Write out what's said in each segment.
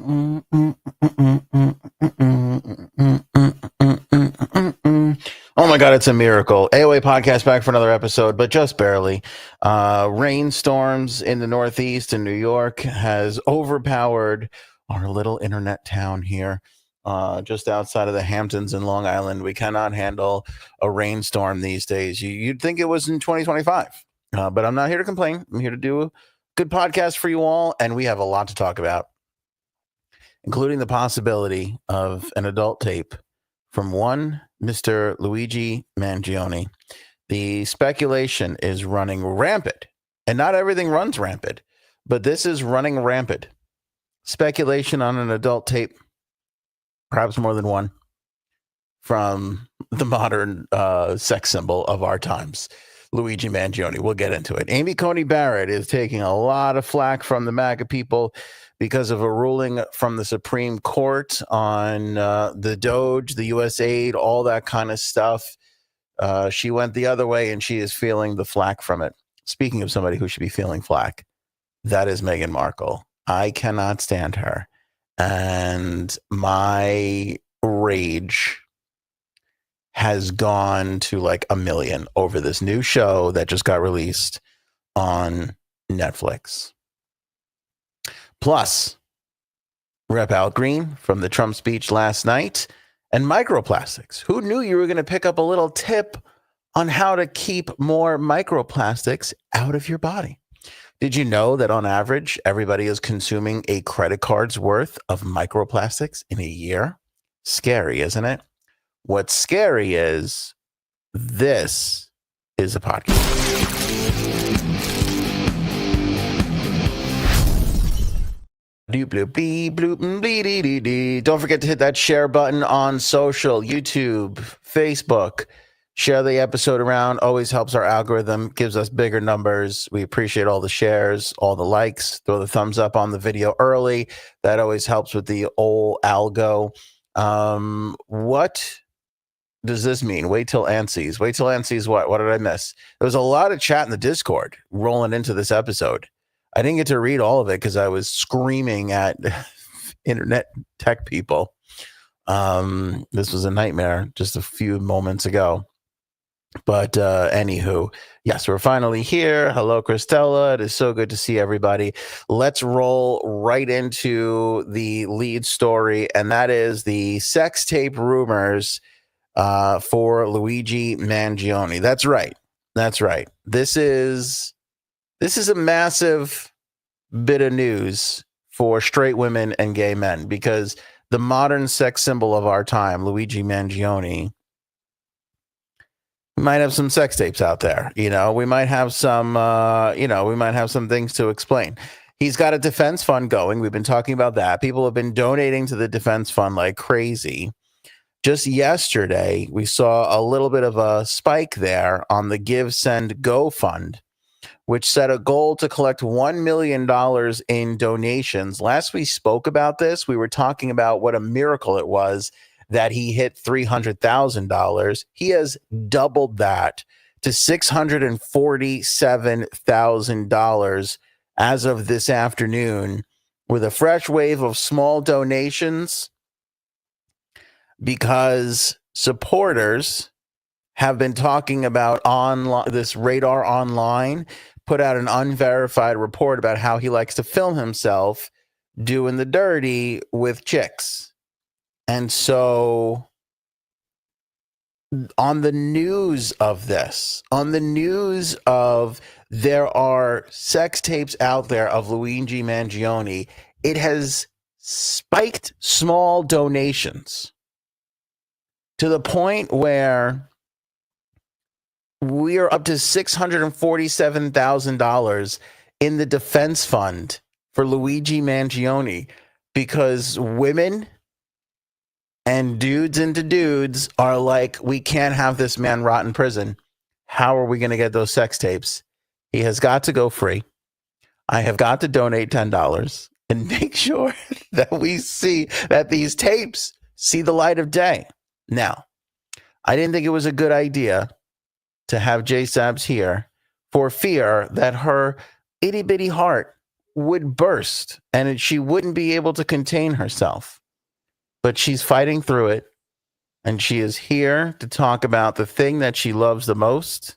Oh my God, it's a miracle. AOA podcast back for another episode, but just barely. Rainstorms in the Northeast in New York has overpowered our little internet town here, just outside of the Hamptons in Long Island. We cannot handle a rainstorm these days. You'd think it was in 2025, but I'm not here to complain. I'm here to do a good podcast for you all, and we have a lot to talk about, including the possibility of an adult tape from one Mr. Luigi Mangioni. The speculation is running rampant, and not everything runs rampant, but this is running rampant. Speculation on an adult tape, perhaps more than one, from the modern sex symbol of our times, Luigi Mangioni. We'll get into it. Amy Coney Barrett is taking a lot of flack from the MAGA people because of a ruling from the Supreme Court on the Doge, the U.S. aid, all that kind of stuff. She went the other way, and she is feeling the flack from it. Speaking of somebody who should be feeling flack, that is Meghan Markle. I cannot stand her. And my rage has gone to like 1 million over this new show that just got released on Netflix. Plus, Rep. Al Green from the Trump speech last night, and microplastics. Who knew you were going to pick up a little tip on how to keep more microplastics out of your body? Did you know that on average, everybody is consuming a credit card's worth of microplastics in a year? Scary, isn't it? What's scary is this is a podcast. Don't forget to hit that share button on social, YouTube, Facebook. Share the episode around. Always helps our algorithm, gives us bigger numbers. We appreciate all the shares, all the likes. Throw the thumbs up on the video early. That always helps with the old algo. What does this mean? Wait till Ann sees. Wait till Ann sees what? What did I miss? There was a lot of chat in the Discord rolling into this episode. I didn't get to read all of it because I was screaming at internet tech people. This was a nightmare just a few moments ago. But anywho, yes, we're finally here. Hello, Christella. It is so good to see everybody. Let's roll right into the lead story, and that is the sex tape rumors for Luigi Mangioni. That's right. That's right. This is a massive bit of news for straight women and gay men, because the modern sex symbol of our time, Luigi Mangioni, might have some sex tapes out there. We might have some, things to explain. He's got a defense fund going. We've been talking about that. People have been donating to the defense fund like crazy. Just yesterday, we saw a little bit of a spike there on the Give, Send, Go fund, which set a goal to collect $1 million in donations. Last we spoke about this, we were talking about what a miracle it was that he hit $300,000. He has doubled that to $647,000 as of this afternoon, with a fresh wave of small donations, because supporters have been talking about this Radar Online put out an unverified report about how he likes to film himself doing the dirty with chicks. And so on the news of there are sex tapes out there of Luigi Mangioni, it has spiked small donations to the point where we are up to $647,000 in the defense fund for Luigi Mangioni, because women and dudes into dudes are like, we can't have this man rot in prison. How are we going to get those sex tapes? He has got to go free. I have got to donate $10 and make sure that we see that these tapes see the light of day. Now, I didn't think it was a good idea to have J Sabs here for fear that her itty bitty heart would burst and she wouldn't be able to contain herself. But she's fighting through it. And she is here to talk about the thing that she loves the most,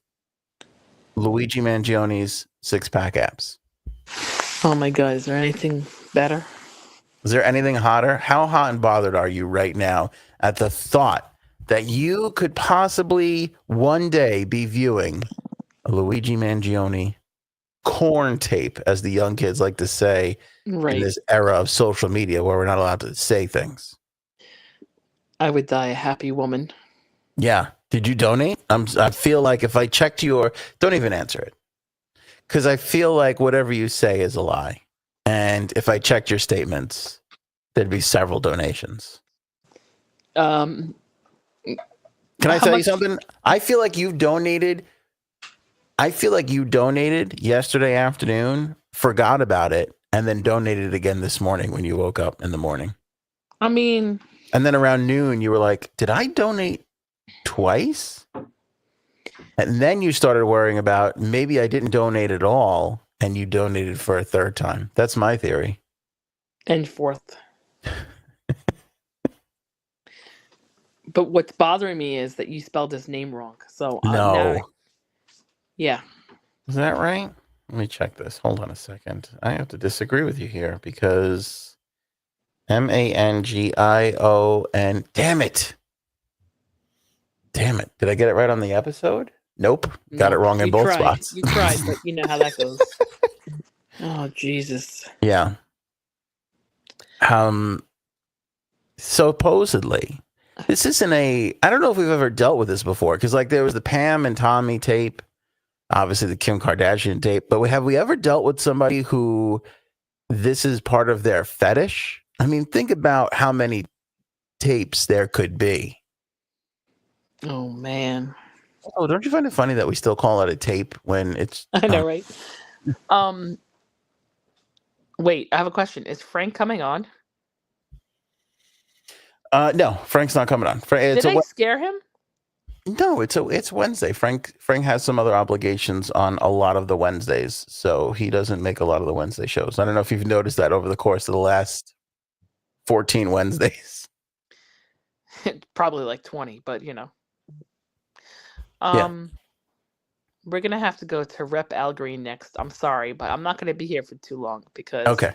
Luigi Mangioni's six-pack abs. Oh my God, is there anything better? Is there anything hotter? How hot and bothered are you right now at the thought that you could possibly one day be viewing a Luigi Mangioni corn tape, as the young kids like to say, Right. in this era of social media where we're not allowed to say things? I would die a happy woman. Yeah. Did you donate? I feel like if I checked your, don't even answer it, because I feel like whatever you say is a lie. And if I checked your statements, there'd be several donations. Can I tell you something? I feel like you donated yesterday afternoon, forgot about it, and then donated again this morning when you woke up in the morning. I mean... And then around noon, you were like, did I donate twice? And then you started worrying about maybe I didn't donate at all, and you donated for a third time. That's my theory. And fourth. But what's bothering me is that you spelled his name wrong. So no. Now, yeah. Is that right? Let me check this. Hold on a second. I have to disagree with you here because... Mangion. Damn it. Did I get it right on the episode? Nope. Got it wrong in both spots. You tried, but you know how that goes. Oh, Jesus. Yeah. Supposedly, this isn't I don't know if we've ever dealt with this before, because like there was the Pam and Tommy tape, obviously the Kim Kardashian tape, but have we ever dealt with somebody who this is part of their fetish? I mean, think about how many tapes there could be. Oh, man. Oh, don't you find it funny that we still call it a tape when it's... I know, right? Wait, I have a question. Is Frank coming on? No, Frank's not coming on. Did I scare him? No, it's Wednesday. Frank has some other obligations on a lot of the Wednesdays, so he doesn't make a lot of the Wednesday shows. I don't know if you've noticed that over the course of the last 14 Wednesdays. Probably like 20, but you know. We're gonna have to go to Rep Al Green next. I'm sorry, but I'm not gonna be here for too long because okay.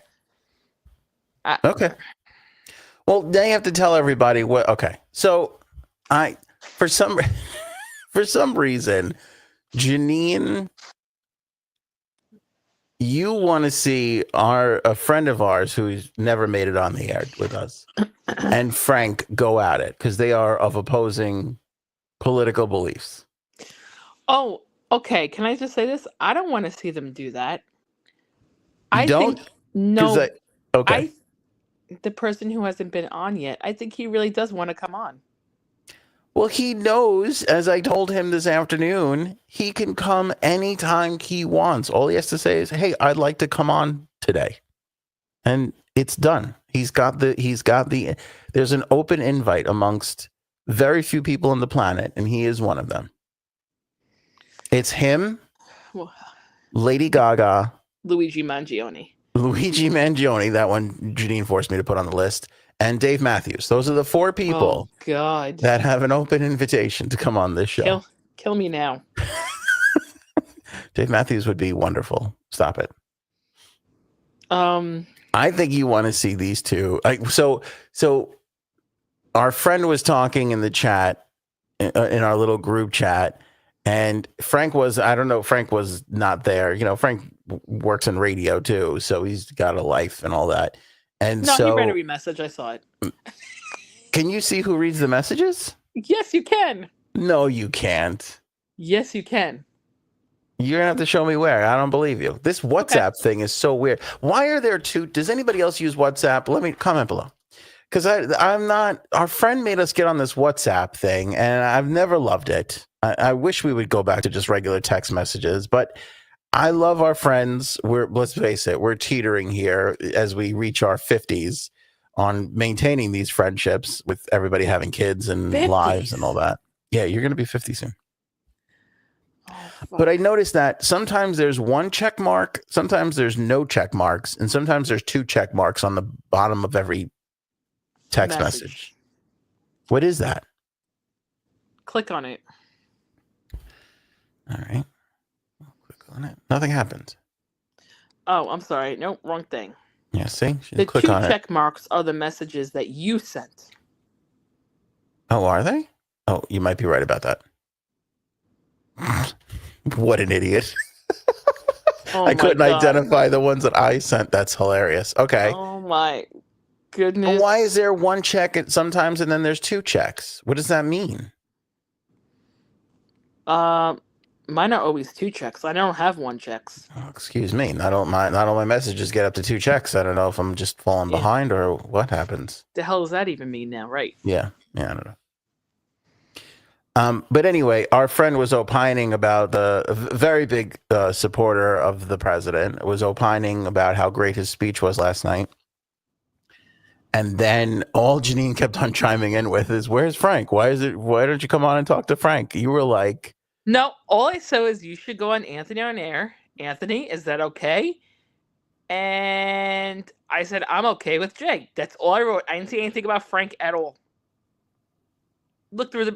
Well, they have to tell everybody what. Okay, so for some reason, Janine, you want to see a friend of ours who's never made it on the air with us, and Frank go at it because they are of opposing political beliefs. Oh, okay. Can I just say this? I don't want to see them do that. No. Okay. The person who hasn't been on yet, I think he really does want to come on. Well, he knows, as I told him this afternoon, he can come anytime he wants. All he has to say is, "Hey, I'd like to come on today." And it's done. There's an open invite amongst very few people on the planet, and he is one of them. It's him, Lady Gaga, Luigi Mangioni, that one Janine forced me to put on the list, and Dave Matthews. Those are the four people that have an open invitation to come on this show. Kill me now. Dave Matthews would be wonderful. Stop it. I think you want to see these two. So our friend was talking in the chat, in our little group chat, and Frank was not there. You know, Frank works in radio too, so he's got a life and all that. And he read every message. I saw it. Can you see who reads the messages? Yes, you can. No, you can't. Yes, you can. You're gonna have to show me where. I don't believe you. This WhatsApp thing is so weird. Why are there two? Does anybody else use WhatsApp? Let me comment below. Because I'm not. Our friend made us get on this WhatsApp thing, and I've never loved it. I wish we would go back to just regular text messages, but I love our friends. Let's face it, we're teetering here as we reach our 50s on maintaining these friendships with everybody having kids and 50s. Lives and all that. Yeah, you're going to be 50 soon. Oh, But I fuck. noticed that sometimes there's one check mark, sometimes there's no check marks, and sometimes there's two check marks on the bottom of every text message. What is that? Click on it. All right. Click on it. Nothing happens. Oh, I'm sorry. Nope, wrong thing. Yeah, see? The Click two on it. check marks are the messages that you sent. Oh, are they? Oh, you might be right about that. What an idiot. Oh I my couldn't God. identify the ones that I sent. That's hilarious. Okay. Oh my But goodness. why is there one check sometimes and then there's two checks? What does that mean? Mine are always two checks. I don't have one checks. Oh, excuse me. Not all my messages get up to two checks. I don't know if I'm just falling Yeah. behind or what happens. The hell does that even mean now, right? Yeah, I don't know. But anyway, our friend was opining about the very big supporter of the president was opining about how great his speech was last night. And then all Janine kept on chiming in with is, "Where's Frank? Why don't you come on and talk to Frank?" You were like, No, all I said is you should go on Anthony on air. Anthony, is that okay? And I said, I'm okay with Jay. That's all I wrote. I didn't say anything about Frank at all. Look, here's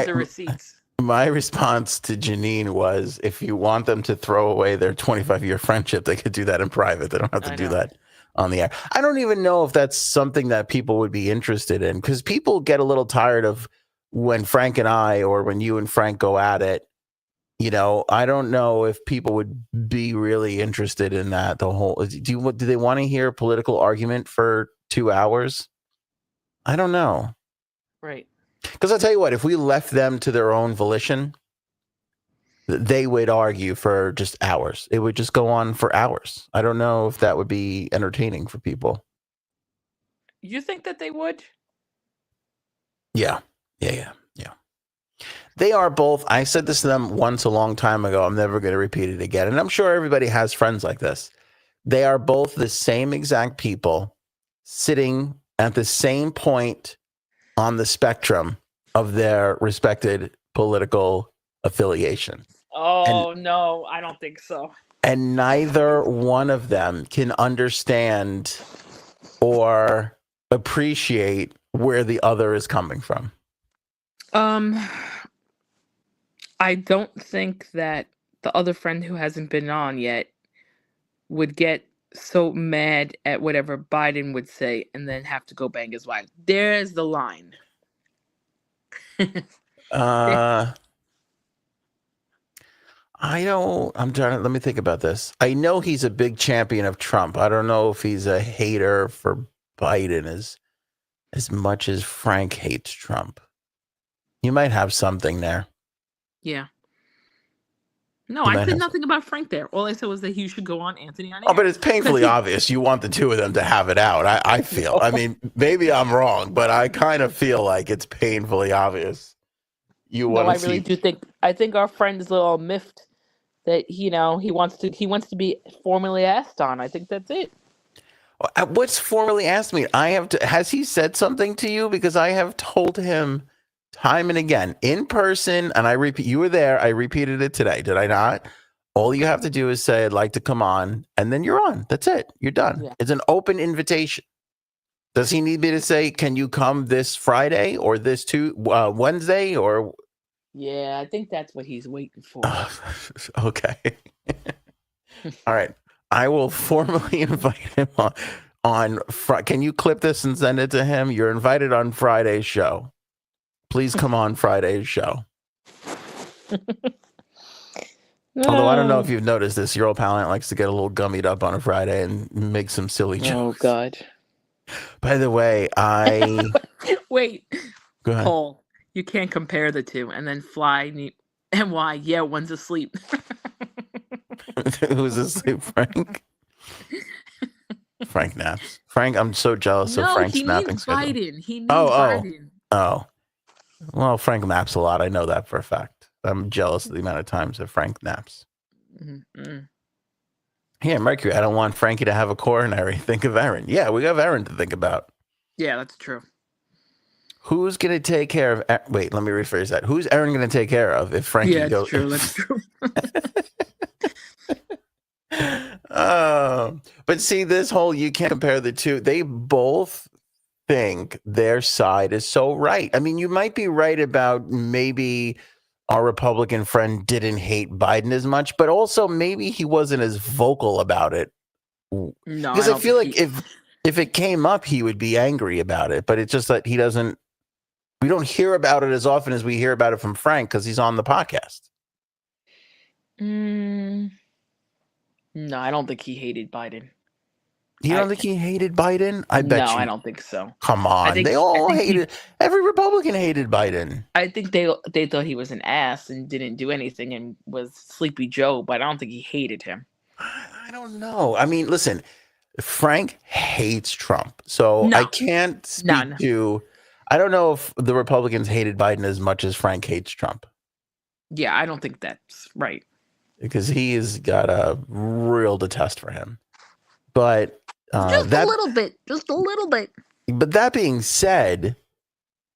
the receipts. My response to Janine was, if you want them to throw away their 25-year friendship, they could do that in private. They don't have to do that on the air. I don't even know if that's something that people would be interested in, because people get a little tired of when Frank and I, or when you and Frank go at it. I don't know if people would be really interested in that. Do they want to hear a political argument for 2 hours? I don't know. Right. Because I'll tell you what, if we left them to their own volition, they would argue for just hours. It would just go on for hours. I don't know if that would be entertaining for people. You think that they would? Yeah. They are both. I said this to them once a long time ago. I'm never going to repeat it again. And I'm sure everybody has friends like this. They are both the same exact people sitting at the same point on the spectrum of their respected political affiliation. Oh, no, I don't think so. And neither one of them can understand or appreciate where the other is coming from. I don't think that the other friend who hasn't been on yet would get so mad at whatever Biden would say and then have to go bang his wife. There's the line. Let me think about this. I know he's a big champion of Trump. I don't know if he's a hater for Biden as much as Frank hates Trump. You might have something there. Yeah. No, I said nothing about Frank there. All I said was that he should go on Anthony on air. Oh, but it's painfully obvious. You want the two of them to have it out. I feel. I mean, maybe I'm wrong, but I kind of feel like it's painfully obvious. I really do think. I think our friend is a little miffed that he wants to be formally asked on. I think that's it. What's formally asked me? Has he said something to you? Because I have told him time and again in person, and I repeat, you were there. I repeated it today. Did I not? All you have to do is say, "I'd like to come on," and then you're on. That's it. You're done. Yeah. It's an open invitation. Does he need me to say, "Can you come this Friday or this Wednesday?" Or yeah, I think that's what he's waiting for. Okay. All right. I will formally invite him on Friday. Can you clip this and send it to him? You're invited on Friday's show. Please come on Friday's show. Although I don't know if you've noticed this, your old pal Aunt likes to get a little gummied up on a Friday and make some silly jokes. Oh, God. By the way, Wait. Go ahead. Paul, you can't compare the two and then fly and why? Yeah, one's asleep. Who's asleep, Frank? Frank naps. Frank, I'm so jealous of Frank's napping schedule. He needs Biden. Oh. Well, Frank naps a lot. I know that for a fact. I'm jealous of the amount of times that Frank naps. Mm-hmm. Here, Mercury, I don't want Frankie to have a coronary. Think of Erin. Yeah, we have Erin to think about. Yeah, that's true. Who's going to take care of? Wait, let me rephrase that. Who's Aaron going to take care of if Frankie Yeah, goes? it's true. That's true. But see, this whole you can't compare the two. They both think their side is so right. I mean, you might be right about maybe our Republican friend didn't hate Biden as much, but also maybe he wasn't as vocal about it. No, Because I I don't feel think like if it came up, he would be angry about it. But it's just that he doesn't. We don't hear about it as often as we hear about it from Frank because he's on the podcast. No, I don't think he hated Biden. You don't think he hated Biden? I bet No, you. I don't think so. Come on, they all hated. Every Republican hated Biden. I think they thought he was an ass and didn't do anything and was Sleepy Joe, but I don't think he hated him. I don't know. I mean, listen, Frank hates Trump, so No. I can't speak to. I don't know if the Republicans hated Biden as much as Frank hates Trump. Yeah, I don't think that's right. Because he's got a real detest for him. But just a little bit. But that being said,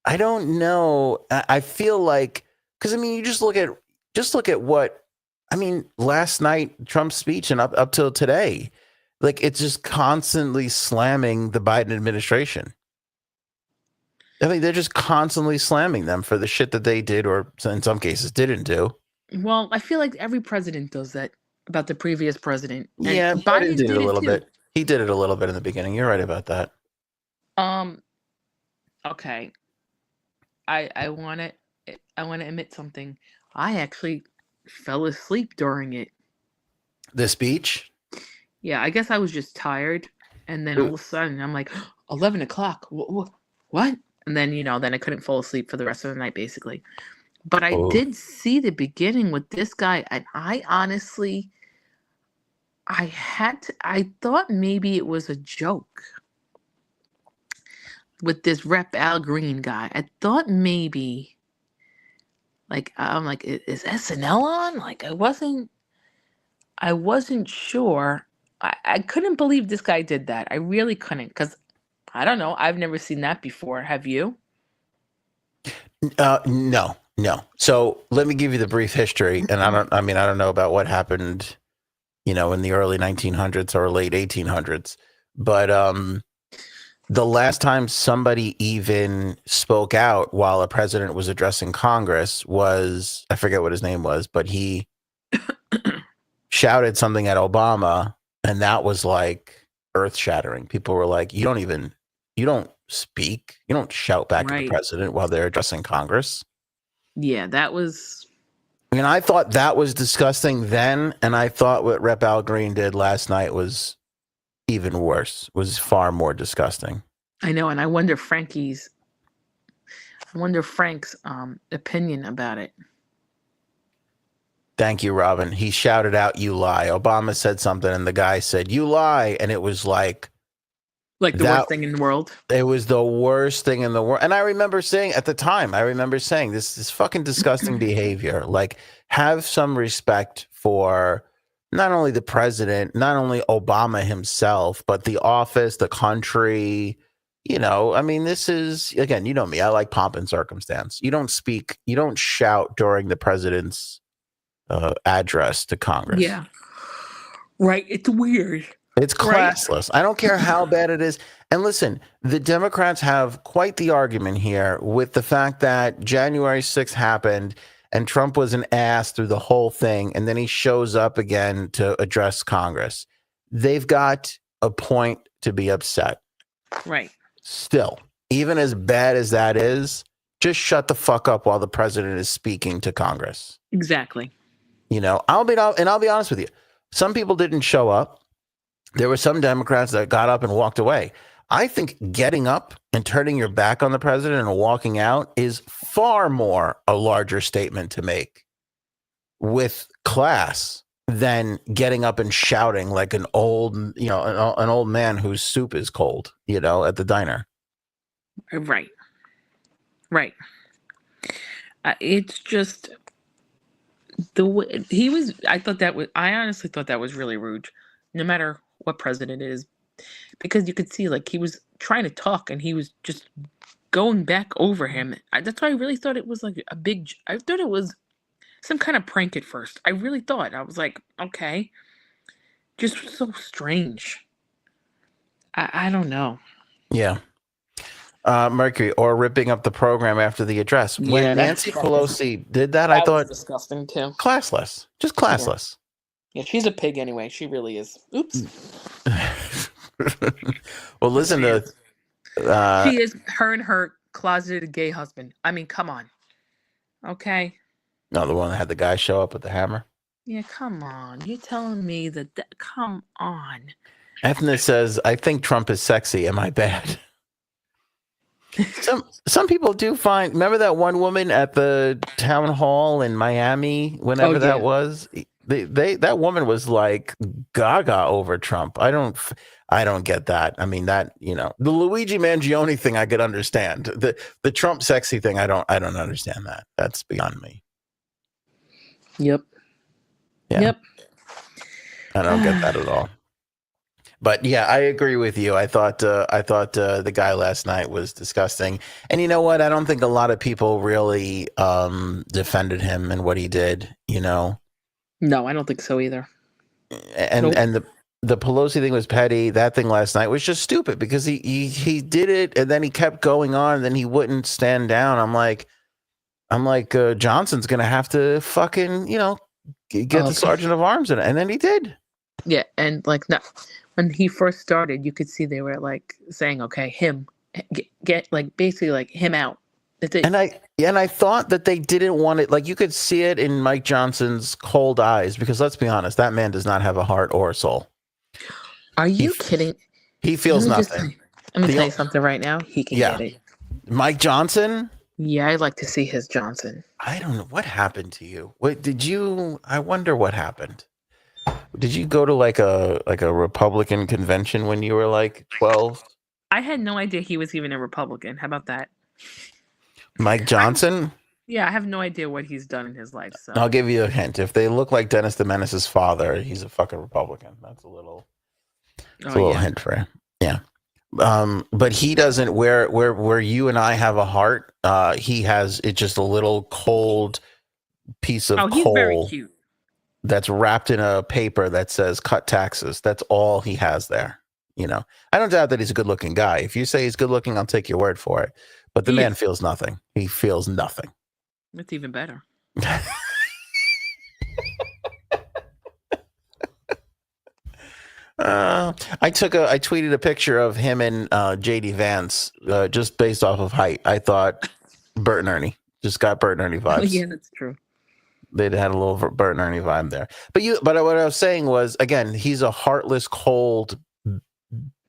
I don't know. I feel like because I mean, you just look at what I mean. Last night, Trump's speech and up till today, like it's just constantly slamming the Biden administration. I mean, they're just constantly slamming them for the shit that they did, or in some cases didn't do. Well, I feel like every president does that about the previous president. And yeah, Biden did it a little too. bit. He did it a little bit in the beginning. You're right about that. Okay. I want to admit something. I actually fell asleep during it. The speech? Yeah, I guess I was just tired, and then all of a sudden I'm like, 11 o'clock. What? And then then I couldn't fall asleep for the rest of the night, basically. But I did see the beginning with this guy, and I honestly, I thought maybe it was a joke with this Rep. Al Green guy. I thought maybe, I'm like, is SNL on? Like, I wasn't sure. I couldn't believe this guy did that. I really couldn't, because I don't know. I've never seen that before. Have you? No. So let me give you the brief history. And I don't know about what happened, in the early 1900s or late 1800s. But the last time somebody even spoke out while a president was addressing Congress was, I forget what his name was, but he shouted something at Obama. And that was like earth shattering. People were like, you don't speak. You don't shout back at the president while they're addressing Congress. Yeah, that was. I mean, I thought that was disgusting then, and I thought what Rep. Al Green did last night was even worse. Was far more disgusting. I know, and I wonder Frank's opinion about it. Thank you, Robin. He shouted out, "You lie." Obama said something, and the guy said, "You lie," and it was like the worst thing in the world. It was the worst thing in the world. And I remember saying at the time, this is fucking disgusting behavior. Like, have some respect for not only the president, not only Obama himself, but the office, the country. I mean, this is, again, you know me, I like pomp and circumstance. You don't shout during the president's address to Congress. Yeah. Right. It's weird. It's classless. Right? I don't care how bad it is. And listen, the Democrats have quite the argument here with the fact that January 6th happened and Trump was an ass through the whole thing. And then he shows up again to address Congress. They've got a point to be upset. Right. Still, even as bad as that is, just shut the fuck up while the president is speaking to Congress. Exactly. I'll be honest with you. Some people didn't show up. There were some Democrats that got up and walked away. I think getting up and turning your back on the president and walking out is far more a larger statement to make with class than getting up and shouting like an old, an old man whose soup is cold, at the diner. Right. It's just the way he was. I honestly thought that was really rude, no matter what president it is, because you could see like he was trying to talk and he was just going back over him. That's why I really thought it was like a big. I thought it was some kind of prank at first. I really thought. I was like, okay, just so strange. I don't know. Yeah. Mercury, or ripping up the program after the address. Yeah, When Nancy Pelosi did that, I That was thought disgusting too. classless, just classless. Yeah, she's a pig anyway. She really is. Oops. Well, listen to She is her and her closeted gay husband. I mean, come on. Okay. no, the one that had the guy show up with the hammer. Yeah, come on. You're telling me that come on. Ethna says, I think Trump is sexy. Am I bad? Some people do find. Remember that one woman at the town hall in Miami, whenever that was. That woman was like gaga over Trump. I don't get that. I mean, that, the Luigi Mangioni thing I could understand. The Trump sexy thing, I don't understand that. That's beyond me. Yep. Yeah. Yep. I don't get that at all. But yeah, I agree with you. I thought the guy last night was disgusting. And you know what? I don't think a lot of people really defended him and what he did, No, I don't think so either. And the Pelosi thing was petty. That thing last night was just stupid because he did it and then he kept going on and then he wouldn't stand down. I'm like Johnson's going to have to fucking, get the sergeant of arms in it. And then he did. Yeah, and like no, when he first started, you could see they were like saying, "Okay, him get like basically like him out." That's it. And I thought that they didn't want it. Like you could see it in Mike Johnson's cold eyes because let's be honest, that man does not have a heart or a soul. Are you kidding? He feels nothing. I'm gonna tell you something right now. He can get it. Mike Johnson. Yeah, I'd like to see his Johnson. I don't know what happened to you. What did you? I wonder what happened. Did you go to like a Republican convention when you were like 12? I had no idea he was even a Republican. How about that? Mike Johnson? I have no idea what he's done in his life. So I'll give you a hint. If they look like Dennis the Menace's father, he's a fucking Republican. That's a little hint for him. Yeah. But he doesn't where you and I have a heart, he has it's just a little cold piece of coal. He's very cute. That's wrapped in a paper that says cut taxes. That's all he has there. I don't doubt that he's a good looking guy. If you say he's good looking, I'll take your word for it. But the man feels nothing. He feels nothing. That's even better. I tweeted a picture of him and JD Vance just based off of height. I thought Bert and Ernie. Just got Bert and Ernie vibes. Oh, yeah, that's true. They'd had a little Bert and Ernie vibe there. But what I was saying was, again, he's a heartless, cold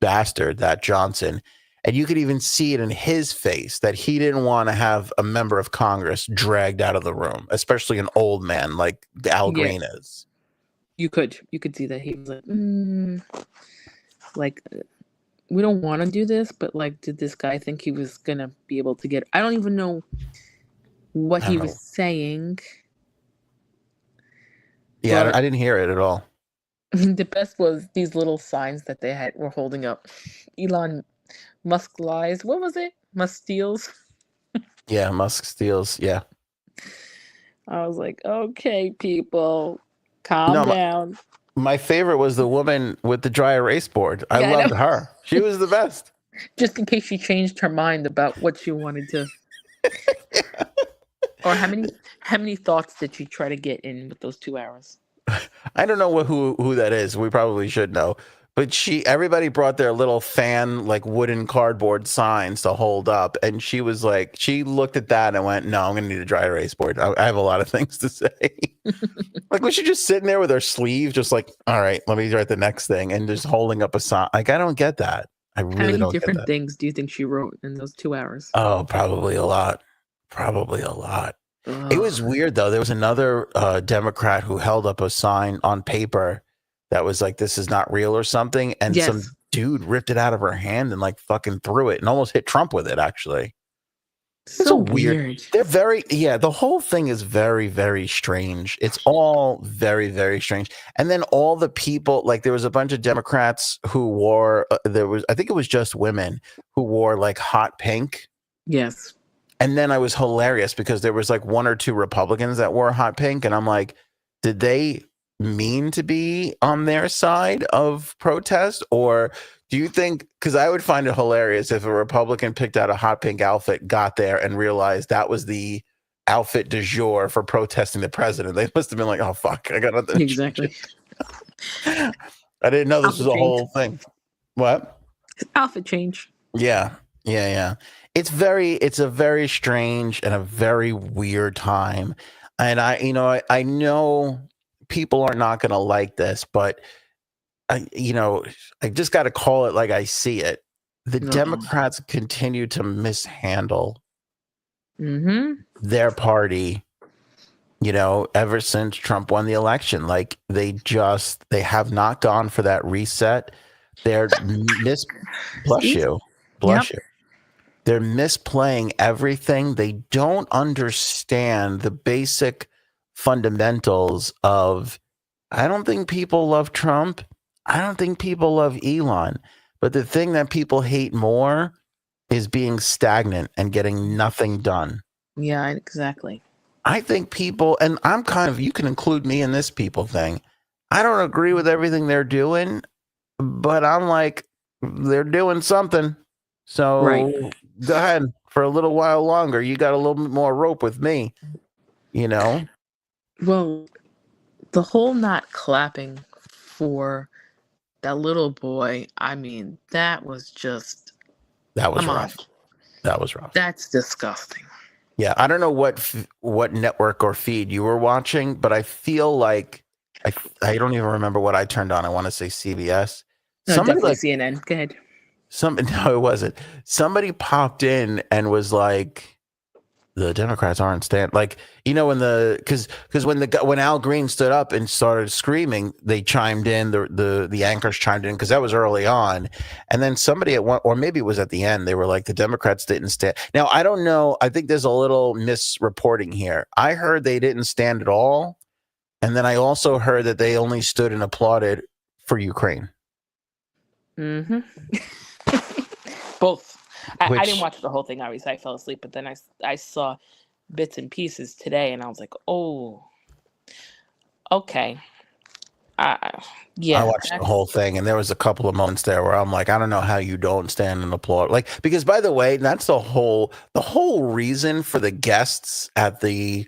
bastard, that Johnson. And you could even see it in his face that he didn't want to have a member of Congress dragged out of the room, especially an old man like Al Green is. You could see that he was like, we don't want to do this, but like, did this guy think he was going to be able to get, I don't even know what he was saying. Yeah, but I didn't hear it at all. The best was these little signs that they were holding up. Elon Musk lies. What was it? Musk steals. Yeah, Musk steals. Yeah. I was like, okay, people, calm down. My favorite was the woman with the dry erase board. I loved her. She was the best. Just in case she changed her mind about what she wanted to. Or how many thoughts did she try to get in with those 2 hours? I don't know who that is. We probably should know. But everybody brought their little fan, like wooden cardboard signs to hold up. And she was like, she looked at that and went, no, I'm going to need a dry erase board. I have a lot of things to say. Like, was she just sitting there with her sleeve, just like, all right, let me write the next thing and just holding up a sign? Like, I don't get that. I really don't get that. How many different things do you think she wrote in those 2 hours? Oh, probably a lot. It was weird, though. There was another Democrat who held up a sign on paper that was like, this is not real or something. And some dude ripped it out of her hand and like fucking threw it and almost hit Trump with it, actually. It's so weird. They're the whole thing is very, very strange. It's all very, very strange. And then all the people, like there was a bunch of Democrats who wore, I think it was just women who wore like hot pink. Yes. And then I was hilarious because there was like one or two Republicans that wore hot pink. And I'm like, did they mean to be on their side of protest? Or do you think, because I would find it hilarious if a Republican picked out a hot pink outfit, got there and realized that was the outfit du jour for protesting the president. They must have been like, oh, fuck, I got nothing. Exactly. I didn't know this was a whole thing. What? Outfit change. Yeah. It's a very strange and a very weird time. And I know people are not going to like this, but I just got to call it like I see it. The Democrats continue to mishandle their party, ever since Trump won the election. Like they have not gone for that reset. They're bless you. They're misplaying everything. They don't understand the basic fundamentals of, I don't think people love Trump. I don't think people love Elon. But the thing that people hate more is being stagnant and getting nothing done. Yeah, exactly. I think people, and I'm you can include me in this people thing. I don't agree with everything they're doing, but I'm like, they're doing something. So go ahead for a little while longer. You got a little bit more rope with me, Well, the whole not clapping for that little boy, I mean, that was rough. That was rough. That's disgusting. Yeah, I don't know what network or feed you were watching, but I feel like I don't even remember what I turned on. I want to say CBS. No, definitely CNN. Go ahead. No, it wasn't. Somebody popped in and was like, the Democrats aren't when when Al Green stood up and started screaming, they chimed in, the anchors chimed in because that was early on. And then somebody at one, or maybe it was at the end, they were like, the Democrats didn't stand. Now, I don't know. I think there's a little misreporting here. I heard they didn't stand at all. And then I also heard that they only stood and applauded for Ukraine. Mm-hmm. Both. I didn't watch the whole thing, obviously. I fell asleep, but then I saw bits and pieces today, and I was like, oh, okay. Yeah. I watched the whole thing, and there was a couple of moments there where I'm like, I don't know how you don't stand and applaud. Like, because by the way, that's the whole reason for the guests at the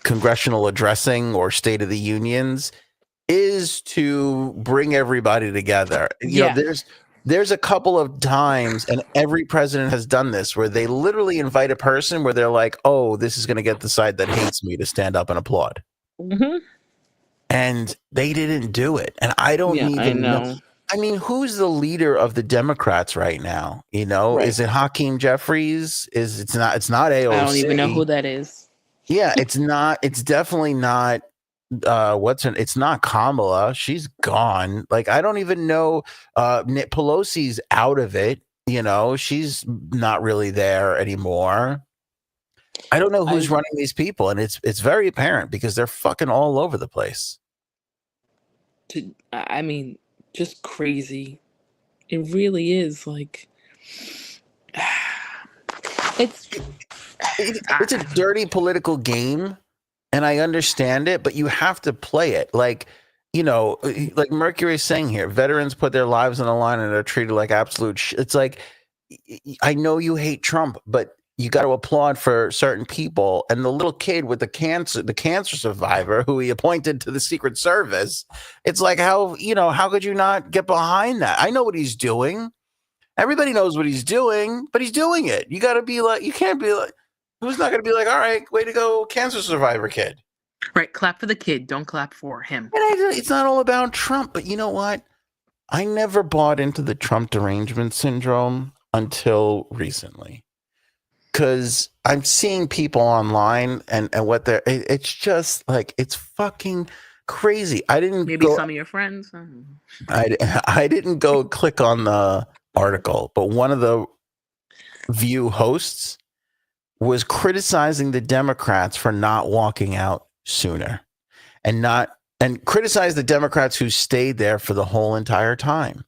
congressional addressing or State of the Unions is to bring everybody together. You know, there's a couple of times, and every president has done this, where they literally invite a person where they're like, oh, this is going to get the side that hates me to stand up and applaud. Mm-hmm. And they didn't do it. And I don't even know. I mean, who's the leader of the Democrats right now? Is it Hakeem Jeffries? It's not AOC. I don't even know who that is. Yeah, it's not. It's definitely not. It's not Kamala. She's gone. Like, I don't even know. Nick Pelosi's out of it. She's not really there anymore. I don't know who's running these people, and it's very apparent because they're fucking all over the place. I mean, just crazy. It really is. Like, it's a dirty political game, and I understand it, but you have to play it. Like, like Mercury is saying here, veterans put their lives on the line and are treated like absolute it's like, I know you hate Trump, but you got to applaud for certain people. And the little kid with the cancer survivor who he appointed to the Secret Service, it's like, how could you not get behind that? I know what he's doing. Everybody knows what he's doing, but he's doing it. You got to be like, you can't be like, who's not going to be like, all right, way to go, cancer survivor kid. Right. Clap for the kid. Don't clap for him. And it's not all about Trump, but you know what? I never bought into the Trump derangement syndrome until recently. Because I'm seeing people online and what it's just like, it's fucking crazy. I didn't some of your friends. I didn't go click on the article, but one of the View hosts was criticizing the Democrats for not walking out sooner and criticize the Democrats who stayed there for the whole entire time.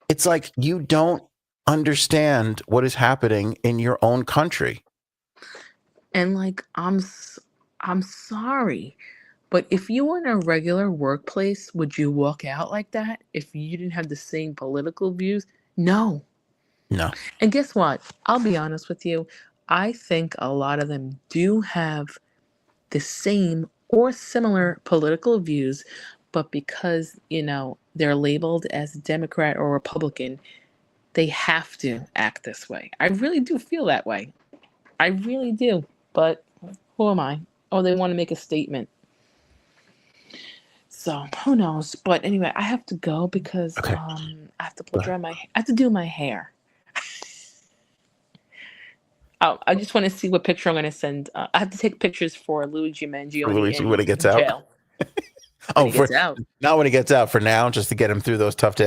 It's like, you don't understand what is happening in your own country. And like, I'm sorry, but if you were in a regular workplace, would you walk out like that if you didn't have the same political views? No. No. And guess what? I'll be honest with you. I think a lot of them do have the same or similar political views, but because, they're labeled as Democrat or Republican, they have to act this way. I really do feel that way. I really do. But who am I? Oh, they want to make a statement. So who knows? But anyway, I have to go because Okay. I have to blow dry I have to do my hair. Oh, I just want to see what picture I'm going to send. I have to take pictures for Luigi For Mangioni Luigi when in he gets out. jail. When he gets out. Not when he gets out. For now, just to get him through those tough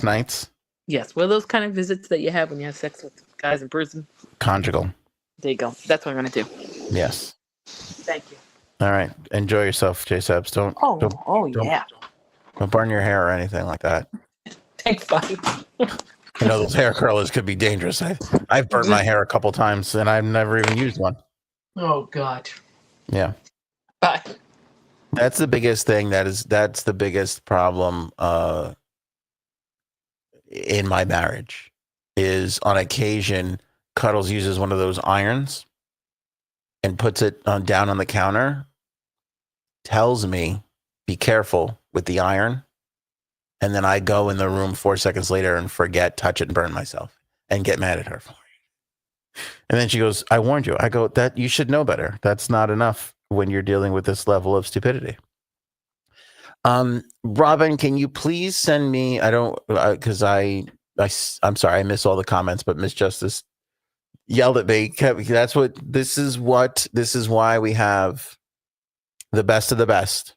nights. Yes, well, those kind of visits that you have when you have sex with guys in prison. Conjugal. There you go. That's what I'm going to do. Yes. Thank you. All right. Enjoy yourself, J Subs. Yeah. Don't burn your hair or anything like that. Thanks, buddy. Those hair curlers could be dangerous. I've burned my hair a couple times and I've never even used one. Oh, God. Yeah. Bye. That's the biggest thing. That's the biggest problem in my marriage is on occasion Cuddles uses one of those irons and puts it down on the counter, tells me, be careful with the iron. And then I go in the room 4 seconds later and forget, touch it, and burn myself and get mad at her for it. And then she goes, I warned you. I go, that you should know better. That's not enough when you're dealing with this level of stupidity. Robin, can you please send me, I don't, because I'm sorry, I miss all the comments, but Miss Justice yelled at me. This is why we have the best of the best.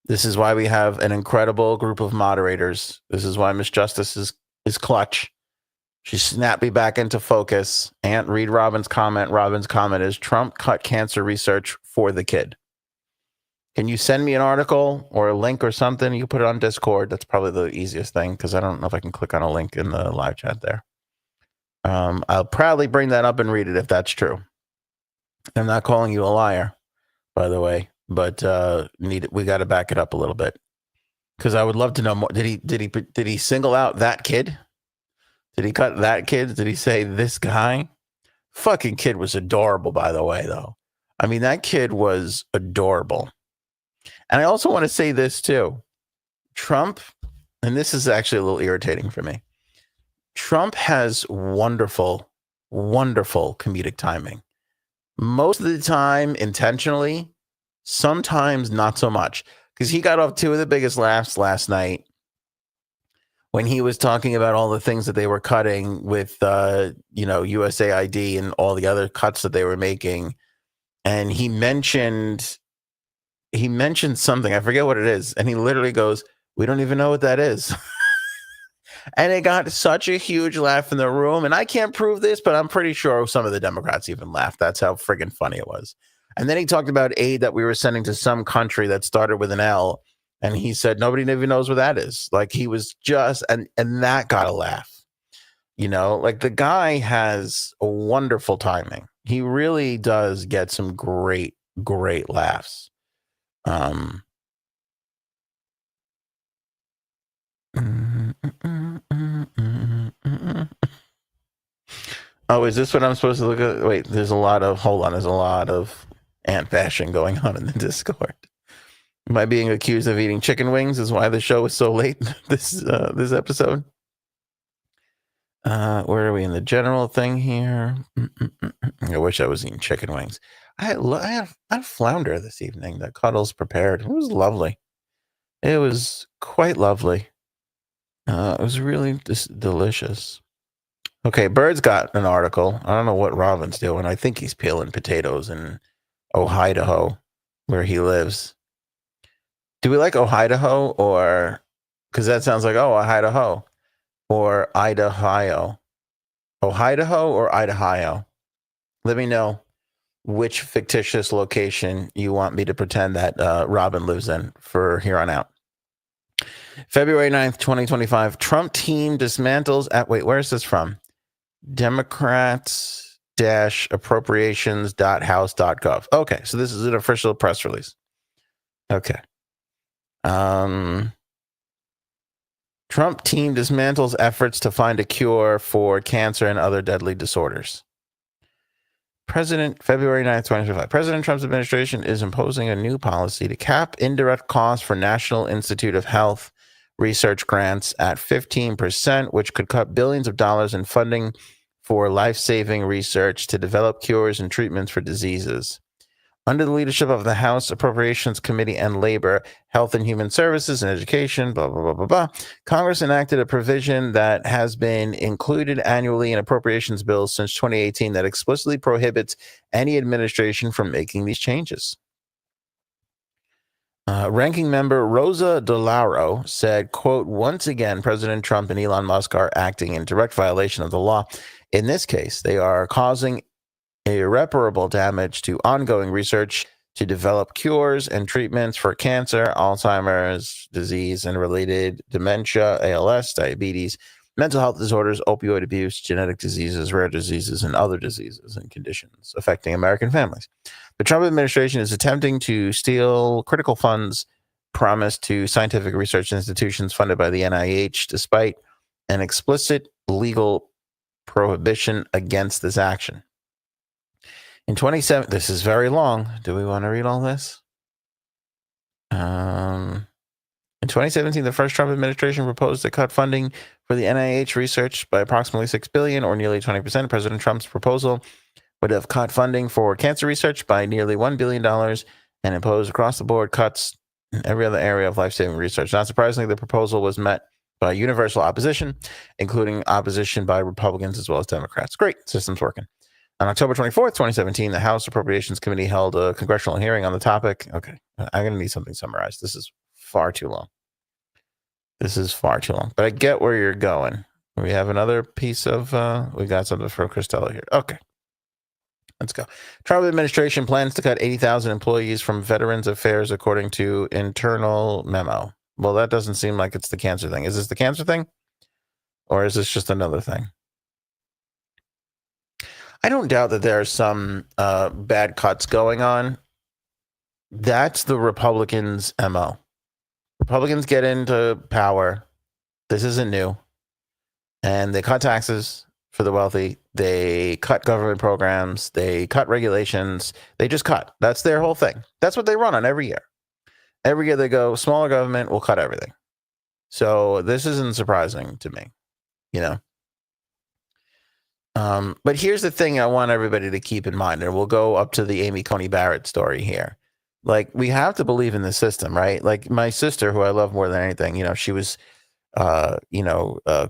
This is why we have an incredible group of moderators. This is why Miss Justice is clutch. She snapped me back into focus. And read Robin's comment. Robin's comment is Trump cut cancer research for the kid. Can you send me an article or a link or something? You can put it on Discord. That's probably the easiest thing because I don't know if I can click on a link in the live chat there. I'll proudly bring that up and read it if that's true. I'm not calling you a liar, by the way, but we got to back it up a little bit because I would love to know more. Did he single out that kid? Did he cut that kid? Did he say this guy? Fucking kid was adorable, by the way, though. I mean, that kid was adorable. And I also want to say this too. Trump, and this is actually a little irritating for me. Trump has wonderful, wonderful comedic timing. Most of the time, intentionally, sometimes not so much. Because he got off 2 of the biggest laughs last night when he was talking about all the things that they were cutting with, USAID and all the other cuts that they were making. And he mentioned something. I forget what it is. And he literally goes, we don't even know what that is. And it got such a huge laugh in the room. And I can't prove this, but I'm pretty sure some of the Democrats even laughed. That's how friggin' funny it was. And then he talked about aid that we were sending to some country that started with an L. And he said, nobody even knows what that is. Like he was just, and that got a laugh. Like the guy has a wonderful timing. He really does get some great, great laughs. Oh, is this what I'm supposed to look at? Wait, there's a lot of ant bashing going on in the Discord. Am I being accused of eating chicken wings? Is why the show is so late this episode? Where are we in the general thing here? I wish I was eating chicken wings. I had flounder this evening that Cuddles prepared. It was lovely. It was quite lovely. It was really delicious. Okay, Bird's got an article. I don't know what Robin's doing. I think he's peeling potatoes in Ohio, where he lives. Do we like Ohio or because that sounds like Idaho or Idaho? Ohio or Idaho? Let me know which fictitious location you want me to pretend that Robin lives in for here on out. February 9th, 2025. Trump team dismantles at, wait, where is this from? Democrats-appropriations.house.gov. Okay, so this is an official press release. Okay. Trump team dismantles efforts to find a cure for cancer and other deadly disorders. February 9th, 2025. President Trump's administration is imposing a new policy to cap indirect costs for National Institute of Health research grants at 15%, which could cut billions of dollars in funding for life-saving research to develop cures and treatments for diseases. Under the leadership of the House Appropriations Committee and Labor, Health and Human Services and Education, blah, blah, blah, blah, blah, Congress enacted a provision that has been included annually in appropriations bills since 2018 that explicitly prohibits any administration from making these changes. Ranking member Rosa DeLauro said, quote, once again, President Trump and Elon Musk are acting in direct violation of the law. In this case, they are causing irreparable damage to ongoing research to develop cures and treatments for cancer, Alzheimer's disease, and related dementia, ALS, diabetes, mental health disorders, opioid abuse, genetic diseases, rare diseases, and other diseases and conditions affecting American families. The Trump administration is attempting to steal critical funds promised to scientific research institutions funded by the NIH, despite an explicit legal prohibition against this action. In 2017, this is very long. Do we want to read all this? In 2017, the first Trump administration proposed to cut funding for the NIH research by approximately $6 billion, or nearly 20%. President Trump's proposal would have cut funding for cancer research by nearly $1 billion and imposed across-the-board cuts in every other area of life-saving research. Not surprisingly, the proposal was met by universal opposition, including opposition by Republicans as well as Democrats. Great, system's working. On October 24th, 2017, the House Appropriations Committee held a congressional hearing on the topic. Okay, I'm going to need something summarized. This is far too long. But I get where you're going. We have another piece of, we got something for Christella here. Okay, let's go. Trump administration plans to cut 80,000 employees from Veterans Affairs, according to internal memo. Well, that doesn't seem like it's the cancer thing. Is this the cancer thing? Or is this just another thing? I don't doubt that there are some bad cuts going on. That's the Republicans' MO. Republicans get into power. This isn't new. And they cut taxes for the wealthy. They cut government programs. They cut regulations. They just cut. That's their whole thing. That's what they run on every year. Every year they go, smaller government, will cut everything. So this isn't surprising to me, you know. But here's the thing I want everybody to keep in mind, and we'll go up to the Amy Coney Barrett story here. Like, we have to believe in the system, right? Like, my sister, who I love more than anything, you know, she was,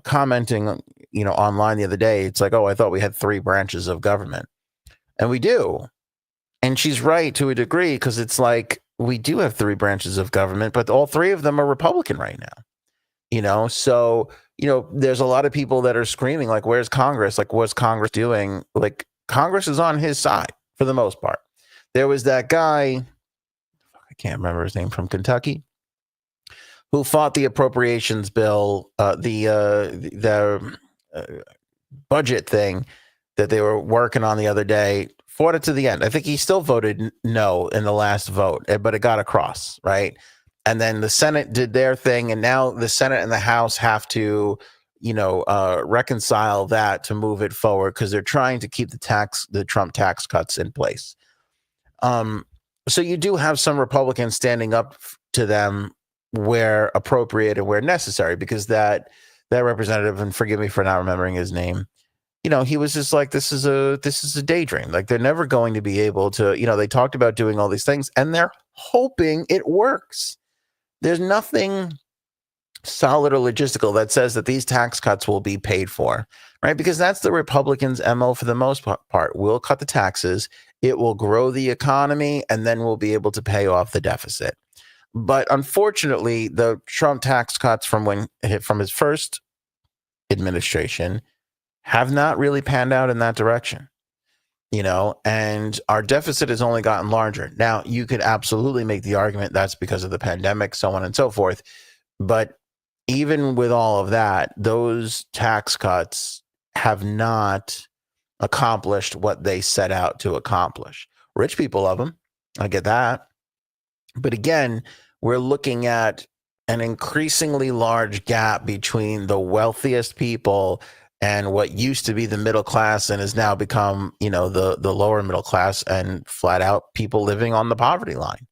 commenting, you know, online the other day. It's like, oh, I thought we had 3 branches of government. And we do. And she's right to a degree, because it's like, we do have 3 branches of government, but all 3 of them are Republican right now. You know, so, you know, there's a lot of people that are screaming, like, where's Congress? Like, what's Congress doing? Like, Congress is on his side for the most part. There was that guy, I can't remember his name, from Kentucky, who fought the appropriations bill, the budget thing that they were working on the other day, fought it to the end. I think he still voted no in the last vote, but it got across, right? And then the Senate did their thing, and now the Senate and the House have to, you know, reconcile that to move it forward, because they're trying to keep the Trump tax cuts in place. So you do have some Republicans standing up to them where appropriate and where necessary, because that representative, and forgive me for not remembering his name, you know, he was just like, this is a daydream. Like, they're never going to be able to, you know, they talked about doing all these things, and they're hoping it works. There's nothing solid or logistical that says that these tax cuts will be paid for, right? Because that's the Republicans' MO for the most part. We'll cut the taxes, it will grow the economy, and then we'll be able to pay off the deficit. But unfortunately, the Trump tax cuts from his first administration have not really panned out in that direction. You know, and our deficit has only gotten larger. Now, you could absolutely make the argument that's because of the pandemic, so on and so forth. But even with all of that, those tax cuts have not accomplished what they set out to accomplish. Rich people love them. I get that. But again, we're looking at an increasingly large gap between the wealthiest people and what used to be the middle class and has now become, the lower middle class and flat out people living on the poverty line.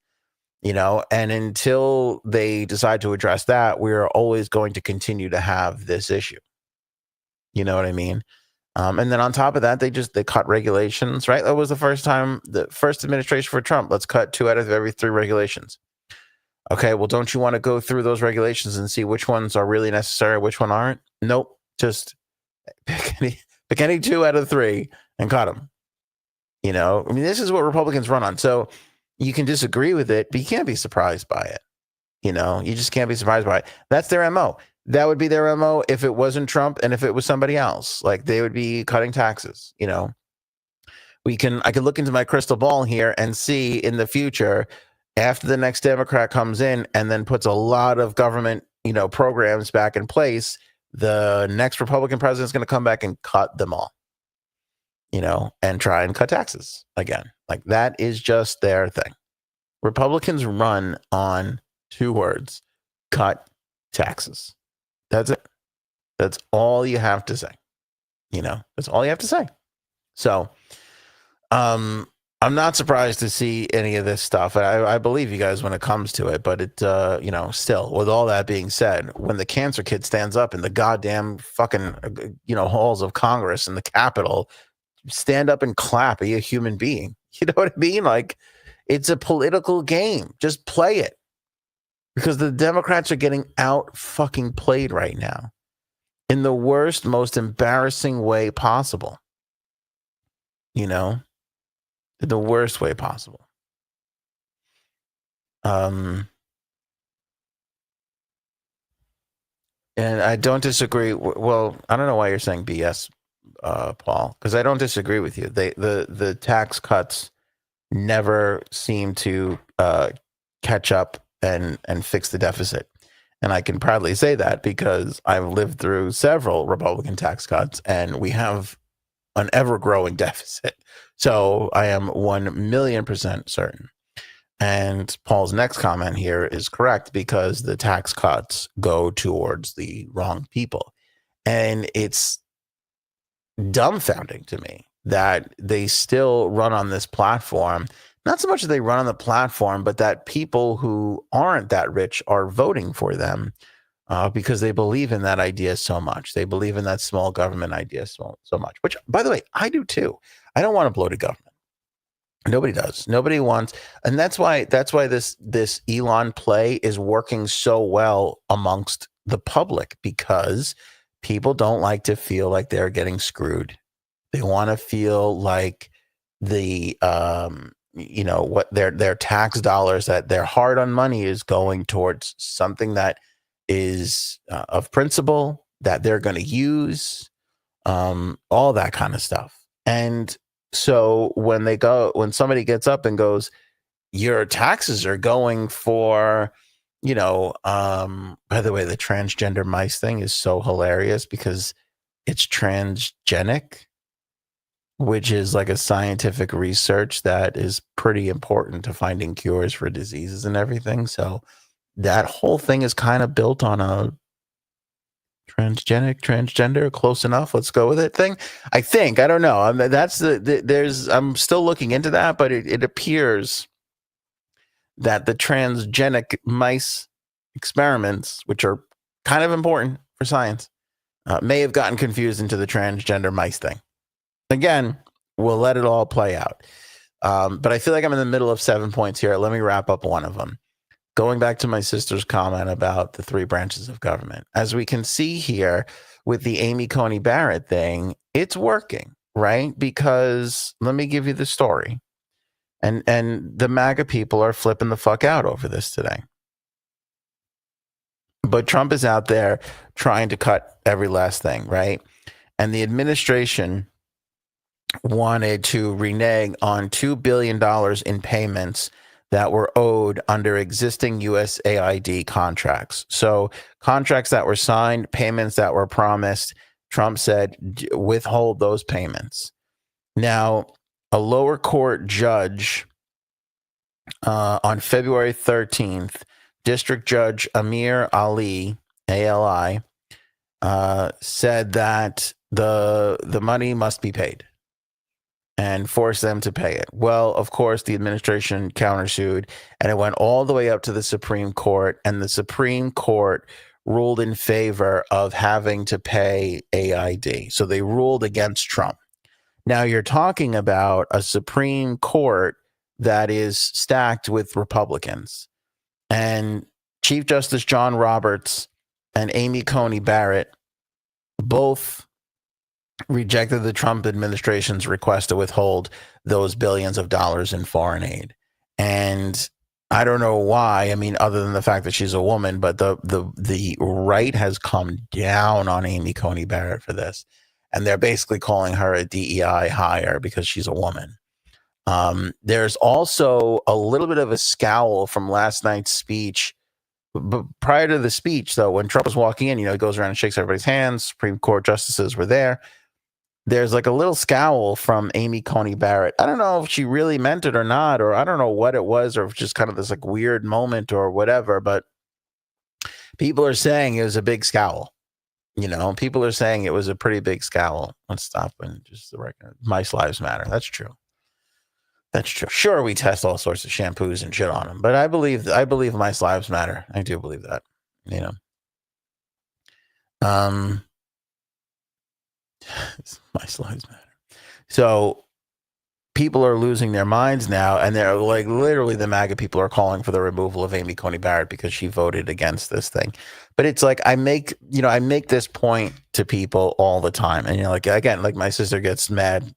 And until they decide to address that, we're always going to continue to have this issue. You know what I mean? And then on top of that, they cut regulations, right? That was the first administration for Trump. Let's cut 2 out of every 3 regulations. Okay, well, don't you want to go through those regulations and see which ones are really necessary, which one aren't? Nope. Just pick any 2 out of 3 and cut them. This is what Republicans run on. So you can disagree with it, but you can't be surprised by it. You just can't be surprised by it. That's their MO. That would be their MO if it wasn't Trump and if it was somebody else. Like, they would be cutting taxes. I can look into my crystal ball here and see in the future, after the next Democrat comes in and then puts a lot of government, programs back in place, the next Republican president is going to come back and cut them all, and try and cut taxes again. Like, that is just their thing. Republicans run on 2 words: cut taxes. That's it. That's all you have to say. That's all you have to say. So, I'm not surprised to see any of this stuff. I believe you guys when it comes to it, but it, still, with all that being said, when the cancer kid stands up in the goddamn fucking, halls of Congress and the Capitol, stand up and clap. Are you a human being? You know what I mean? Like, it's a political game. Just play it. Because the Democrats are getting out fucking played right now in the worst, most embarrassing way possible. In the worst way possible. And I don't disagree. Well, I don't know why you're saying BS, Paul, because I don't disagree with you. The tax cuts never seem to catch up and fix the deficit. And I can proudly say that because I've lived through several Republican tax cuts and we have an ever-growing deficit. So I am 1,000,000% certain. And Paul's next comment here is correct because the tax cuts go towards the wrong people. And it's dumbfounding to me that they still run on this platform. Not so much that they run on the platform, but that people who aren't that rich are voting for them because they believe in that idea so much. They believe in that small government idea so much, which, by the way, I do too. I don't want a bloated government. Nobody does. Nobody wants. And that's why this Elon play is working so well amongst the public, because people don't like to feel like they're getting screwed. They want to feel like the what their tax dollars, that their hard-earned money is going towards something that is of principle that they're going to use, all that kind of stuff. And so when somebody gets up and goes, your taxes are going for, by the way, the transgender mice thing is so hilarious because it's transgenic, which is like a scientific research that is pretty important to finding cures for diseases and everything. So that whole thing is kind of built on a transgender, close enough, let's go with it thing. I think, I don't know. I mean, that's I'm still looking into that, but it appears that the transgenic mice experiments, which are kind of important for science, may have gotten confused into the transgender mice thing. Again, we'll let it all play out. But I feel like I'm in the middle of 7 points here. Let me wrap up one of them. Going back to my sister's comment about the 3 branches of government, as we can see here with the Amy Coney Barrett thing, it's working, right? Because let me give you the story. And the MAGA people are flipping the fuck out over this today. But Trump is out there trying to cut every last thing, right? And the administration wanted to renege on $2 billion in payments that were owed under existing USAID contracts. So contracts that were signed, payments that were promised, Trump said, withhold those payments. Now, a lower court judge on February 13th, District Judge Amir Ali, ALI, said that the money must be paid and force them to pay it. Well, of course, the administration countersued, and it went all the way up to the Supreme Court, and the Supreme Court ruled in favor of having to pay AID. So they ruled against Trump. Now you're talking about a Supreme Court that is stacked with Republicans. And Chief Justice John Roberts and Amy Coney Barrett both rejected the Trump administration's request to withhold those billions of dollars in foreign aid. And I don't know why. I mean, other than the fact that she's a woman, but the right has come down on Amy Coney Barrett for this. And they're basically calling her a DEI hire because she's a woman. There's also a little bit of a scowl from last night's speech. But prior to the speech, though, when Trump was walking in, he goes around and shakes everybody's hands. Supreme Court justices were there. There's like a little scowl from Amy Coney Barrett. I don't know if she really meant it or not, or I don't know what it was, or just kind of this like weird moment or whatever. But people are saying it was a big scowl. People are saying it was a pretty big scowl. Let's stop and just the record. Mice lives matter. That's true. That's true. Sure, we test all sorts of shampoos and shit on them, but I believe mice lives matter. I do believe that. Mice lives matter. So people are losing their minds now, and they're like, literally, the MAGA people are calling for the removal of Amy Coney Barrett because she voted against this thing. But it's like I make this point to people all the time, and like again, like my sister gets mad.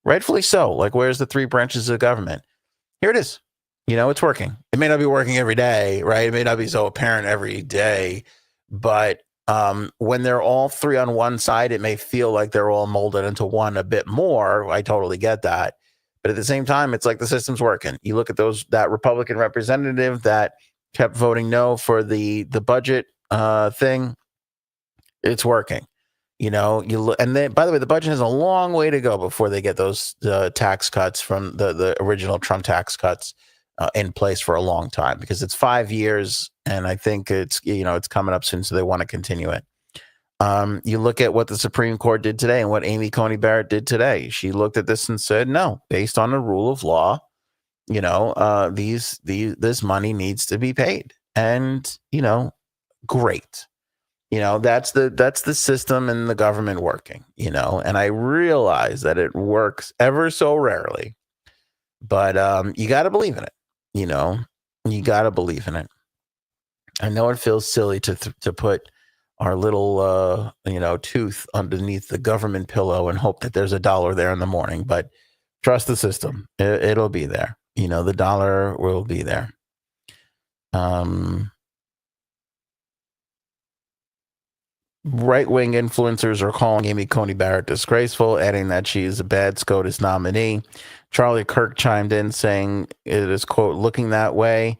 Rightfully so. Like, where's the three branches of government? Here it is. It's working. It may not be working every day, right? It may not be so apparent every day, but when they're all three on one side, it may feel like they're all molded into one a bit more. I totally get that. But at the same time, it's like the system's working. You look at that Republican representative that kept voting no for the budget thing. It's working. You look, and then, by the way, the budget has a long way to go before they get those tax cuts from the original Trump tax cuts in place for a long time, because it's 5 years, and I think it's coming up soon, so they want to continue it. You look at what the Supreme Court did today and what Amy Coney Barrett did today. She looked at this and said, no, based on the rule of law, this money needs to be paid, and great. That's the system and the government working, and I realize that it works ever so rarely, but you got to believe in it. You got to believe in it. I know it feels silly to put our little, tooth underneath the government pillow and hope that there's $1 there in the morning, but trust the system. It'll be there. The dollar will be there. Right-wing influencers are calling Amy Coney Barrett disgraceful, adding that she is a bad SCOTUS nominee. Charlie Kirk chimed in saying it is, quote, looking that way.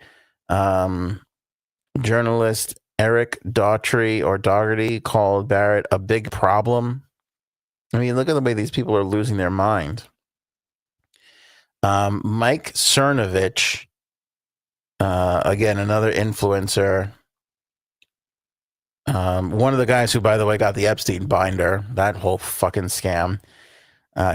Journalist Eric Dougherty called Barrett a big problem. I mean, look at the way these people are losing their mind. Mike Cernovich, again, another influencer, one of the guys who, by the way, got the Epstein binder, that whole fucking scam.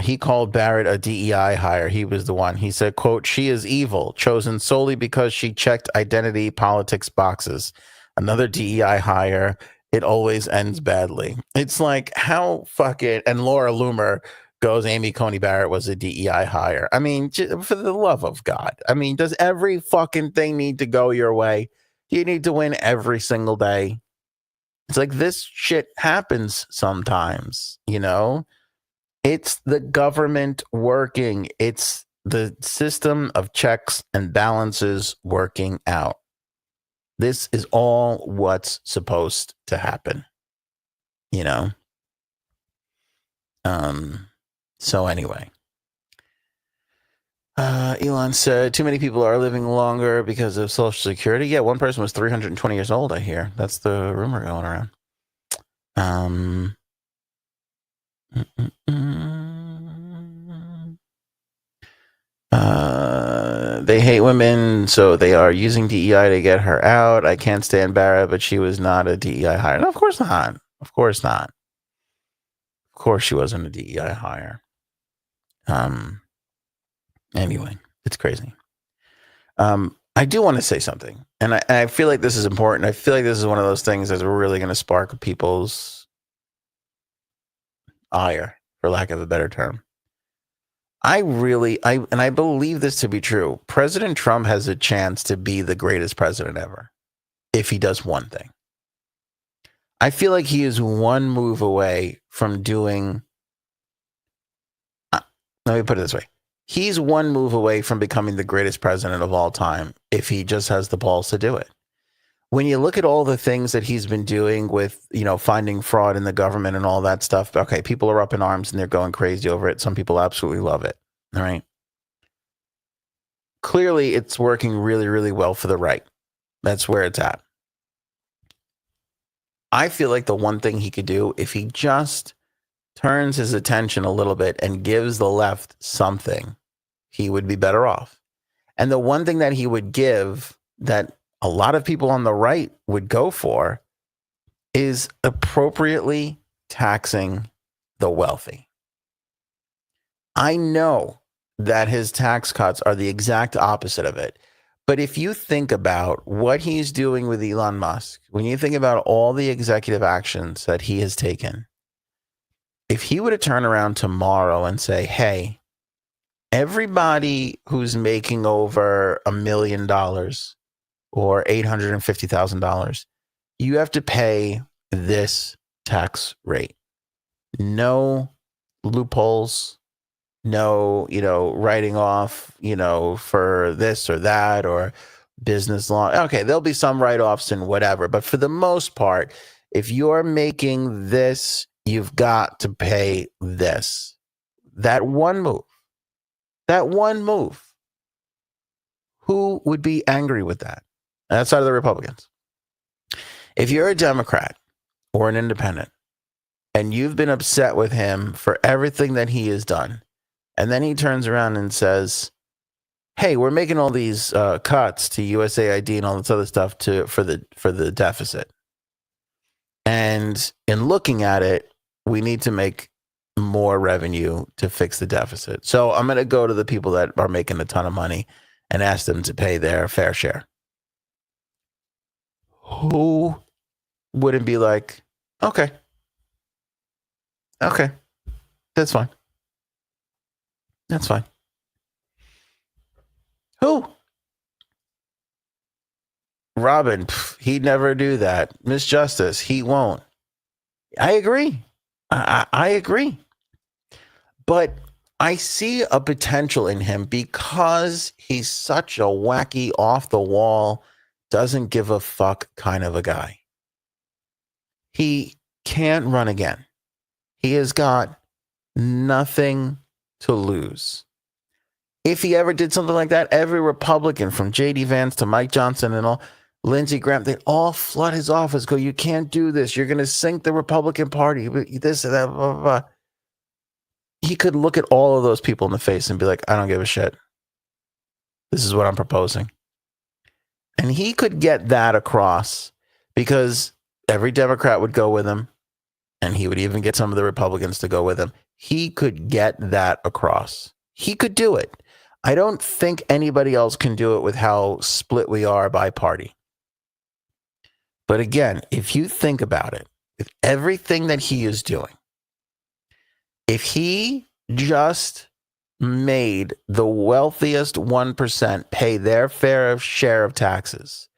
He called Barrett a DEI hire. He was the one. He said, quote, she is evil, chosen solely because she checked identity politics boxes. Another DEI hire. It always ends badly. It's like, how fucking, and Laura Loomer goes, Amy Coney Barrett was a DEI hire. I mean, for the love of God. I mean, does every fucking thing need to go your way? Do you need to win every single day? It's like, this shit happens sometimes, It's the government working. It's the system of checks and balances working out. This is all what's supposed to happen, So anyway, Elon said too many people are living longer because of Social Security. Yeah, one person was 320 years old, I hear. That's the rumor going around. They hate women, so they are using DEI to get her out. I can't stand Barra, but she was not a DEI hire. No, of course not. Of course not. Of course she wasn't a DEI hire. Anyway, it's crazy. I do want to say something, and I feel like this is important. I feel like this is one of those things that's really going to spark people's ire, for lack of a better term. I believe this to be true. President Trump has a chance to be the greatest president ever if he does one thing. I feel like he is one move away from doing. Let me put it this way. He's one move away from becoming the greatest president of all time if he just has the balls to do it. When you look at all the things that he's been doing with, finding fraud in the government and all that stuff, okay, people are up in arms and they're going crazy over it. Some people absolutely love it. All right. Clearly, it's working really, really well for the right. That's where it's at. I feel like the one thing he could do, if he just turns his attention a little bit and gives the left something, he would be better off. And the one thing that he would give that a lot of people on the right would go for is appropriately taxing the wealthy. I know that his tax cuts are the exact opposite of it. But if you think about what he's doing with Elon Musk, when you think about all the executive actions that he has taken, if he were to turn around tomorrow and say, hey, everybody who's making over $1 million or $850,000, you have to pay this tax rate. No loopholes, no, writing off, for this or that or business law. Okay, there'll be some write-offs and whatever. But for the most part, if you're making this, you've got to pay this. That one move. Who would be angry with that? Outside of the Republicans. If you're a Democrat or an independent and you've been upset with him for everything that he has done, and then he turns around and says, hey, we're making all these cuts to USAID and all this other stuff for the deficit. And in looking at it, we need to make more revenue to fix the deficit. So I'm going to go to the people that are making a ton of money and ask them to pay their fair share. Who wouldn't be like, okay, that's fine. That's fine. Who? Robin, he'd never do that. Miss Justice, he won't. I agree. I agree. But I see a potential in him because he's such a wacky, off the wall, doesn't give a fuck kind of a guy. He can't run again. He has got nothing to lose. If he ever did something like that, every Republican from J.D. Vance to Mike Johnson and all, Lindsey Graham, they'd all flood his office, go, you can't do this. You're going to sink the Republican Party. This and that, blah, blah, blah. He could look at all of those people in the face and be like, I don't give a shit. This is what I'm proposing. And he could get that across because every Democrat would go with him, and he would even get some of the Republicans to go with him. He could get that across. He could do it. I don't think anybody else can do it with how split we are by party. But again, if you think about it, with everything that he is doing, if he just made the wealthiest 1% pay their fair share of taxes,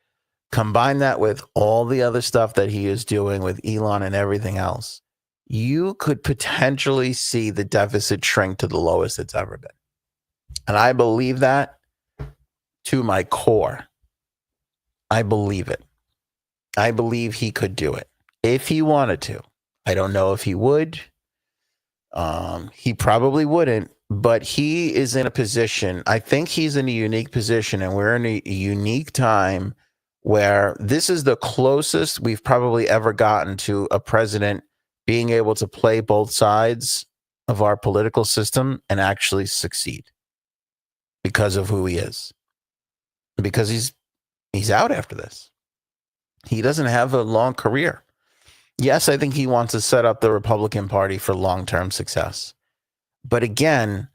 combine that with all the other stuff that he is doing with Elon and everything else, you could potentially see the deficit shrink to the lowest it's ever been. And I believe that to my core. I believe it. I believe he could do it if he wanted to. I don't know if he would. He probably wouldn't, but he is in a position, I think he's in a unique position, and we're in a unique time where this is the closest we've probably ever gotten to a president being able to play both sides of our political system and actually succeed because of who he is. Because he's out after this. He doesn't have a long career. Yes, I think he wants to set up the Republican Party for long-term success. But again,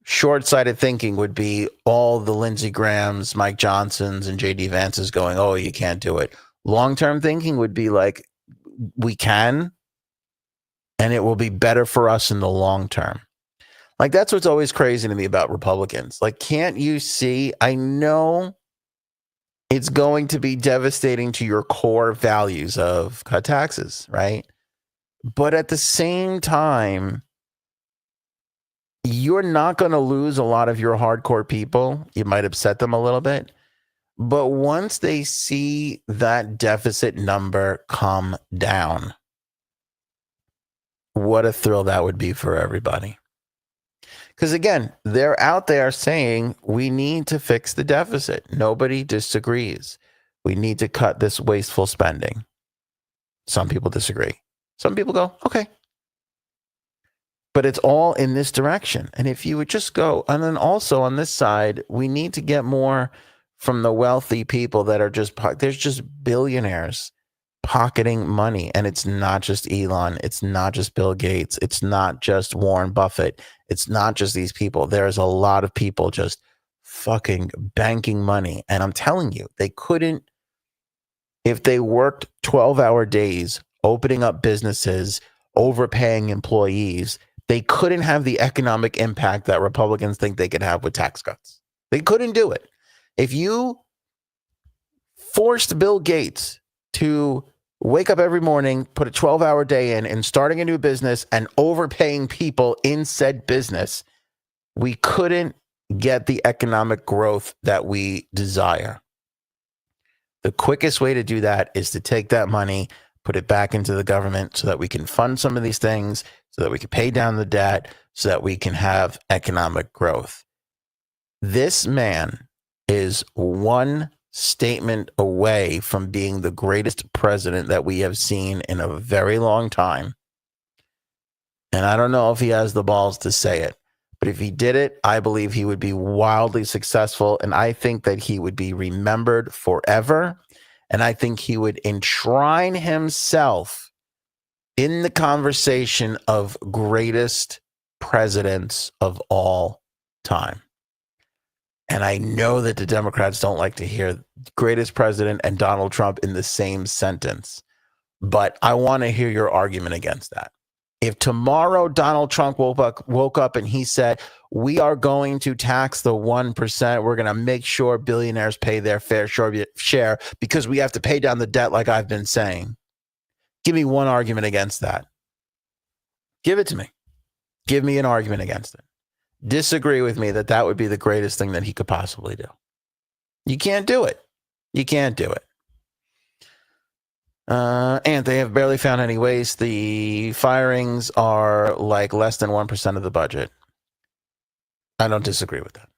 short-sighted thinking would be all the Lindsey Grahams, Mike Johnsons, and J.D. Vances going, oh, you can't do it. Long-term thinking would be like, we can, and it will be better for us in the long term. Like, that's what's always crazy to me about Republicans. Like, can't you see? I know it's going to be devastating to your core values of cut taxes, right? But at the same time, you're not going to lose a lot of your hardcore people. You might upset them a little bit. But once they see that deficit number come down, what a thrill that would be for everybody. Because again, they're out there saying we need to fix the deficit. Nobody disagrees. We need to cut this wasteful spending. Some people disagree. Some people go, okay. But it's all in this direction. And if you would just go, and then also on this side, we need to get more from the wealthy people that are just, there's just billionaires pocketing money. And it's not just Elon. It's not just Bill Gates. It's not just Warren Buffett. It's not just these people. There's a lot of people just fucking banking money. And I'm telling you, they couldn't, if they worked 12-hour days, opening up businesses, overpaying employees, they couldn't have the economic impact that Republicans think they could have with tax cuts. They couldn't do it. If you forced Bill Gates to wake up every morning, put a 12-hour day in, and starting a new business and overpaying people in said business, we couldn't get the economic growth that we desire. The quickest way to do that is to take that money, put it back into the government so that we can fund some of these things, so that we can pay down the debt, so that we can have economic growth. This man is one statement away from being the greatest president that we have seen in a very long time. And I don't know if he has the balls to say it, but if he did it, I believe he would be wildly successful. And I think that he would be remembered forever. And I think he would enshrine himself in the conversation of greatest presidents of all time. And I know that the Democrats don't like to hear greatest president and Donald Trump in the same sentence, but I want to hear your argument against that. If tomorrow Donald Trump woke up and he said, we are going to tax the 1%, we're going to make sure billionaires pay their fair share because we have to pay down the debt like I've been saying. Give me one argument against that. Give it to me. Give me an argument against it. Disagree with me that that would be the greatest thing that he could possibly do. You can't do it. You can't do it. And they have barely found any waste. The firings are like less than 1% of the budget. I don't disagree with that.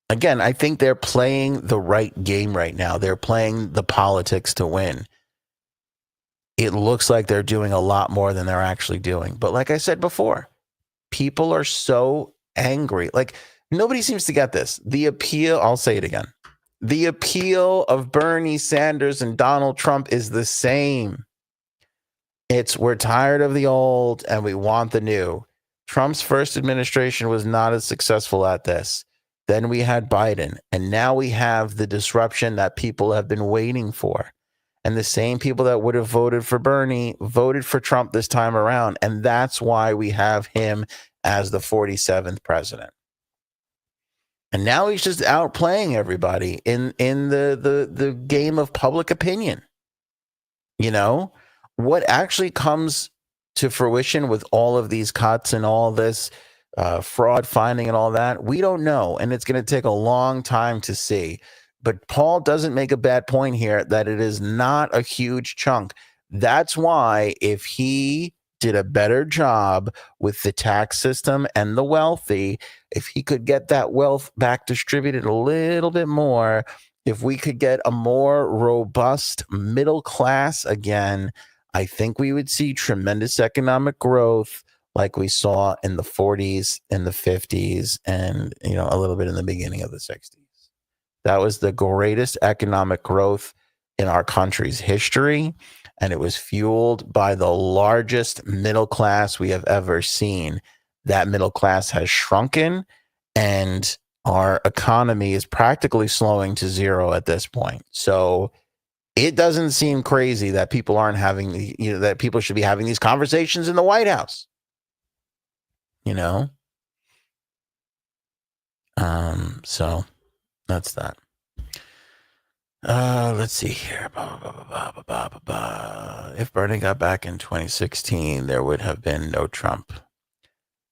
Again, I think they're playing the right game right now. They're playing the politics to win. It looks like they're doing a lot more than they're actually doing. But like I said before, people are so angry. Like, nobody seems to get this. The appeal, I'll say it again. The appeal of Bernie Sanders and Donald Trump is the same. It's we're tired of the old and we want the new. Trump's first administration was not as successful at this. Then we had Biden, and now we have the disruption that people have been waiting for. And the same people that would have voted for Bernie voted for Trump this time around. And that's why we have him as the 47th president. And now he's just outplaying everybody in the game of public opinion. You know, what actually comes to fruition with all of these cuts and all this fraud finding and all that, we don't know. And it's going to take a long time to see. But Paul doesn't make a bad point here that it is not a huge chunk. That's why if he did a better job with the tax system and the wealthy, if he could get that wealth back distributed a little bit more, if we could get a more robust middle class again, I think we would see tremendous economic growth like we saw in the 40s and the 50s and, a little bit in the beginning of the 60s. That was the greatest economic growth in our country's history, and it was fueled by the largest middle class we have ever seen. That middle class has shrunken, and our economy is practically slowing to zero at this point. So it doesn't seem crazy that people aren't having that people should be having these conversations in the White House. So that's that. Let's see here. If Bernie got back in 2016, there would have been no Trump.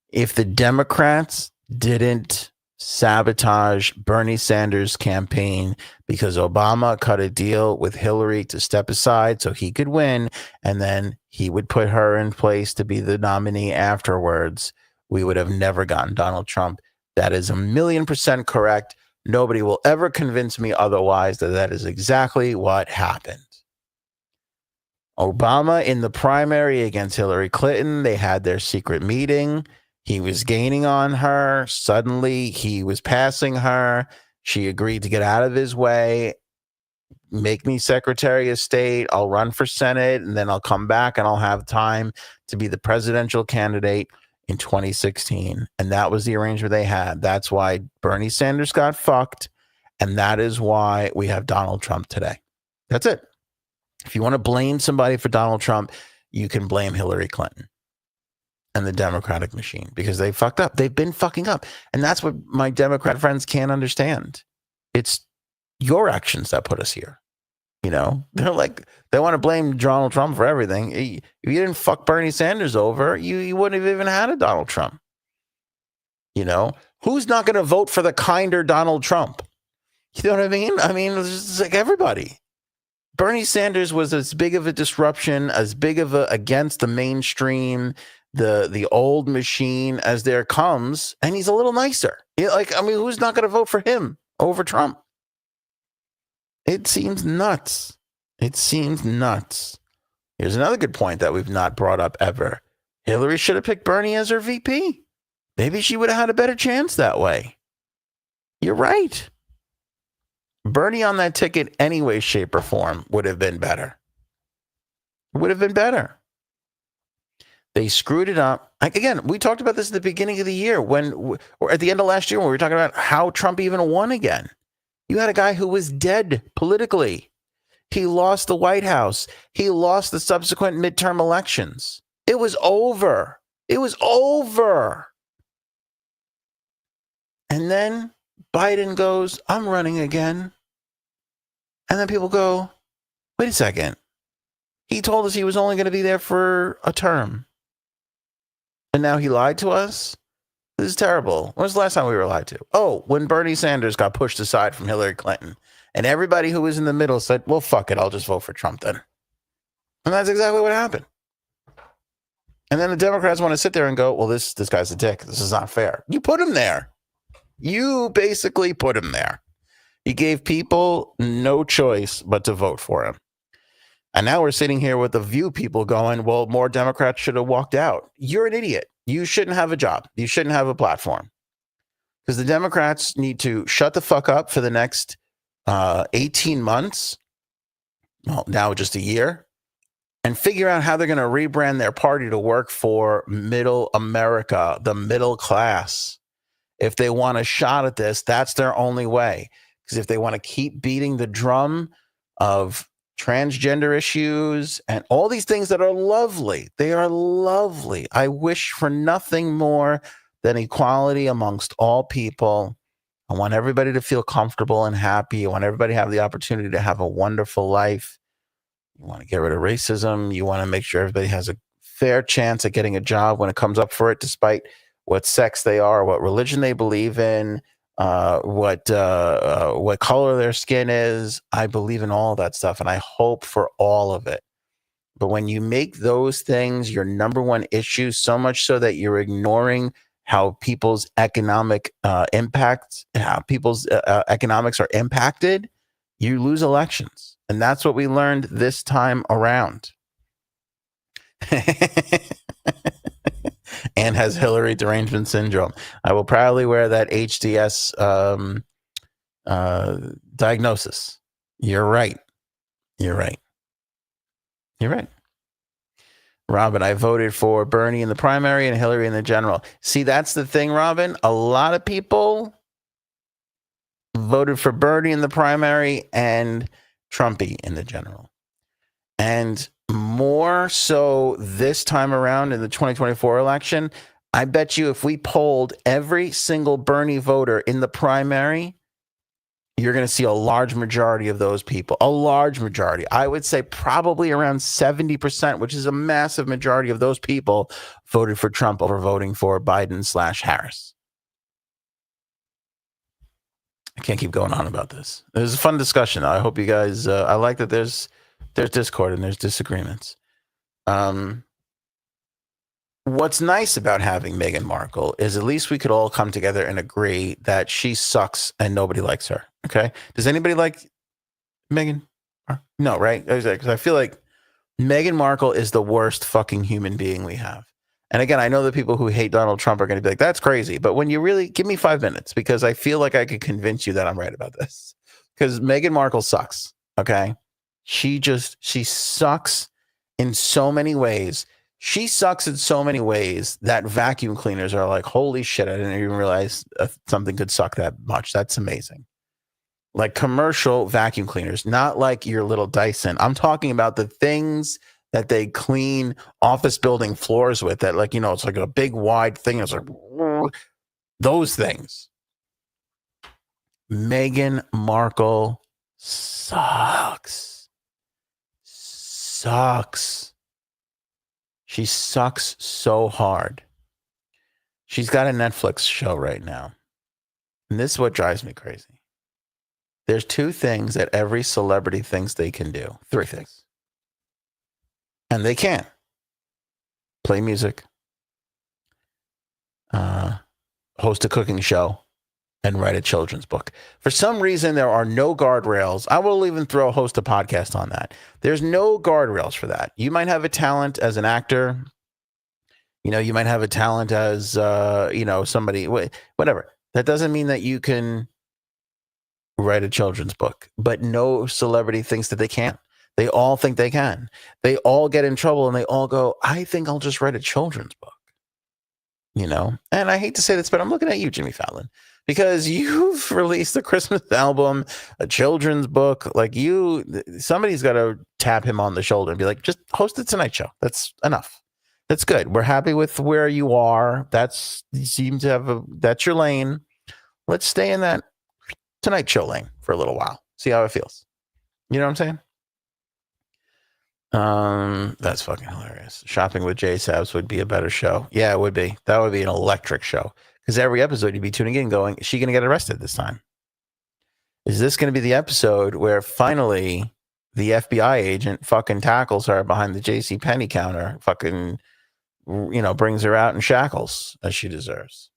If the Democrats didn't sabotage Bernie Sanders' campaign because Obama cut a deal with Hillary to step aside so he could win, and then he would put her in place to be the nominee afterwards, we would have never gotten Donald Trump. That is 1,000,000% correct. Nobody will ever convince me otherwise that is exactly what happened. Obama in the primary against Hillary Clinton, they had their secret meeting. He was gaining on her. Suddenly, he was passing her. She agreed to get out of his way. Make me Secretary of State. I'll run for Senate, and then I'll come back and I'll have time to be the presidential candidate in 2016. And that was the arrangement they had. That's why Bernie Sanders got fucked. And that is why we have Donald Trump today. That's it. If you want to blame somebody for Donald Trump, you can blame Hillary Clinton and the Democratic machine because they fucked up. They've been fucking up. And that's what my Democrat friends can't understand. It's your actions that put us here. They're like, they want to blame Donald Trump for everything. If you didn't fuck Bernie Sanders over, you wouldn't have even had a Donald Trump. Who's not going to vote for the kinder Donald Trump? You know what I mean? It's just like everybody. Bernie Sanders was as big of a disruption, as big of a against the mainstream, the old machine as there comes, and he's a little nicer. Who's not going to vote for him over Trump? It seems nuts. Here's another good point that we've not brought up ever. Hillary should have picked Bernie as her VP. Maybe she would have had a better chance that way. You're right. Bernie on that ticket, any way, shape, or form, would have been better. They screwed it up. Again, we talked about this at the beginning of the year or at the end of last year when we were talking about how Trump even won again. You had a guy who was dead politically. He lost the White House. He lost the subsequent midterm elections. It was over. And then Biden goes, I'm running again. And then people go, wait a second. He told us he was only going to be there for a term. And now he lied to us? This is terrible. When was the last time we were lied to? Oh, when Bernie Sanders got pushed aside from Hillary Clinton. And everybody who was in the middle said, well, fuck it. I'll just vote for Trump then. And that's exactly what happened. And then the Democrats want to sit there and go, well, this guy's a dick. This is not fair. You put him there. You basically put him there. You gave people no choice but to vote for him. And now we're sitting here with the View people going, well, more Democrats should have walked out. You're an idiot. You shouldn't have a job. You shouldn't have a platform. Because the Democrats need to shut the fuck up for the next 18 months. Well, now just a year. And figure out how they're going to rebrand their party to work for middle America, the middle class. If they want a shot at this, that's their only way. Because if they want to keep beating the drum of transgender issues and all these things that are lovely, they are lovely. I wish for nothing more than equality amongst all people. I want everybody to feel comfortable and happy. I want everybody to have the opportunity to have a wonderful life. You want to get rid of racism. You want to make sure everybody has a fair chance at getting a job when it comes up for it, despite what sex they are, what religion they believe in, what color their skin is. I believe in all of that stuff, and I hope for all of it. But when you make those things your number one issue, so much so that you're ignoring how people's economic economics are impacted, you lose elections. And that's what we learned this time around. And has Hillary derangement syndrome. I will proudly wear that HDS diagnosis. You're right. You're right. You're right. Robin, I voted for Bernie in the primary and Hillary in the general. See, that's the thing, Robin. A lot of people voted for Bernie in the primary and Trumpy in the general. And more so this time around in the 2024 election, I bet you if we polled every single Bernie voter in the primary, you're going to see a large majority of those people, a large majority. I would say probably around 70%, which is a massive majority of those people voted for Trump over voting for Biden/Harris. I can't keep going on about this. It was a fun discussion. I hope you guys, I like that there's discord and there's disagreements. What's nice about having Meghan Markle is at least we could all come together and agree that she sucks and nobody likes her. Okay. Does anybody like Meghan? No, right? Because I feel like Meghan Markle is the worst fucking human being we have. And again, I know the people who hate Donald Trump are going to be like, that's crazy. But when you really give me 5 minutes, because I feel like I could convince you that I'm right about this. Because Meghan Markle sucks. Okay. She sucks in so many ways. She sucks in so many ways that vacuum cleaners are like, holy shit, I didn't even realize something could suck that much. That's amazing. Like commercial vacuum cleaners, not like your little Dyson. I'm talking about the things that they clean office building floors with that, like, it's like a big wide thing. It's like those things. Meghan Markle sucks. She sucks so hard. She's got a Netflix show right now. And this is what drives me crazy. There's 2 things that every celebrity thinks they can do. 3 things. And they can't. Play music, host a cooking show, and write a children's book. For some reason, there are no guardrails. I will even host a podcast on that. There's no guardrails for that. You might have a talent as an actor. You might have a talent as, somebody, whatever. That doesn't mean that you can write a children's book. But no celebrity thinks that they can't. They all think they can. They all get in trouble and they all go, I think I'll just write a children's book. And I hate to say this, but I'm looking at you, Jimmy Fallon, because you've released a Christmas album, a children's book. Like somebody's got to tap him on the shoulder and be like, just host the Tonight Show. That's enough. That's good. We're happy with where you are. You seem to have that's your lane. Let's stay in that Tonight Show lane for a little while. See how it feels. You know what I'm saying? That's fucking hilarious. Shopping with Jay Sabs would be a better show. Yeah, it would be. That would be an electric show. Because every episode you'd be tuning in going, is she going to get arrested this time? Is this going to be the episode where finally the FBI agent fucking tackles her behind the JCPenney counter, fucking, brings her out in shackles as she deserves?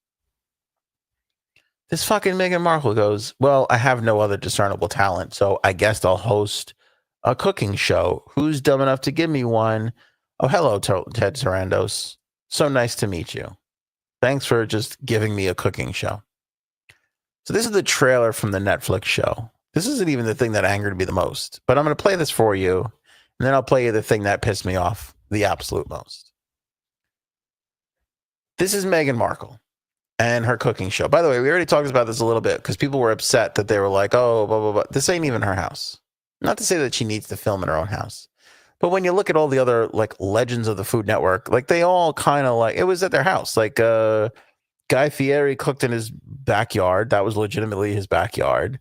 This fucking Meghan Markle goes, well, I have no other discernible talent, so I guess I'll host a cooking show. Who's dumb enough to give me one? Oh, hello, Ted Sarandos. So nice to meet you. Thanks for just giving me a cooking show. So this is the trailer from the Netflix show. This isn't even the thing that angered me the most, but I'm going to play this for you, and then I'll play you the thing that pissed me off the absolute most. This is Meghan Markle and her cooking show. By the way, we already talked about this a little bit because people were upset that they were like, oh, blah, blah, blah. This ain't even her house. Not to say that she needs to film in her own house. But when you look at all the other legends of the Food Network, they all kind of it was at their house. Guy Fieri cooked in his backyard. That was legitimately his backyard.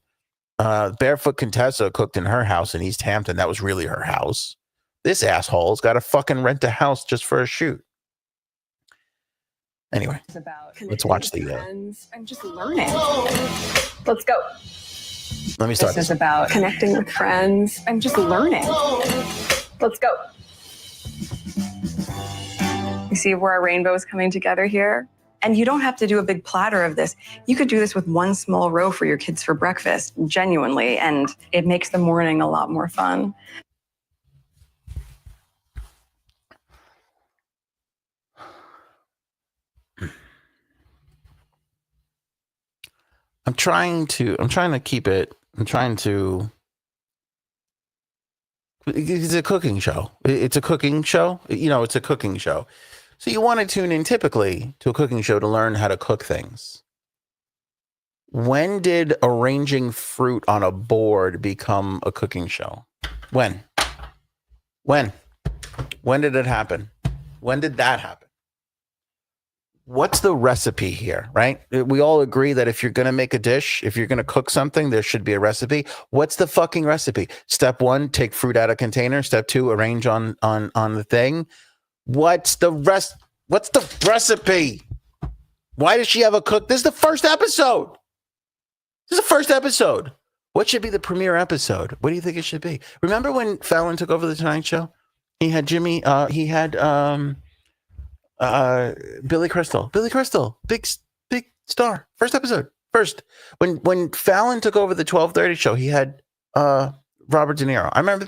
Barefoot Contessa cooked in her house in East Hampton. That was really her house. This asshole's got to fucking rent a house just for a shoot. Anyway, let's watch the friends and just learning. Let's go. Let me start. This is about connecting with friends and just learning. Let's go. You see where our rainbow is coming together here? And you don't have to do a big platter of this. You could do this with one small row for your kids for breakfast, genuinely, and it makes the morning a lot more fun. I'm trying to keep it. It's a cooking show. It's a cooking show. It's a cooking show. So you want to tune in typically to a cooking show to learn how to cook things. When did arranging fruit on a board become a cooking show? When? When did it happen? When did that happen? What's the recipe here, right? We all agree that if you're going to make a dish, if you're going to cook something, there should be a recipe. What's the fucking recipe? Step 1, take fruit out of container. Step 2, arrange on the thing. What's the recipe? Why does she have a cook? This is the first episode. What should be the premiere episode? What do you think it should be? Remember when Fallon took over the Tonight Show? He had Jimmy, he had Billy Crystal, big star. First episode. When Fallon took over the 12:30 show, he had Robert De Niro. I remember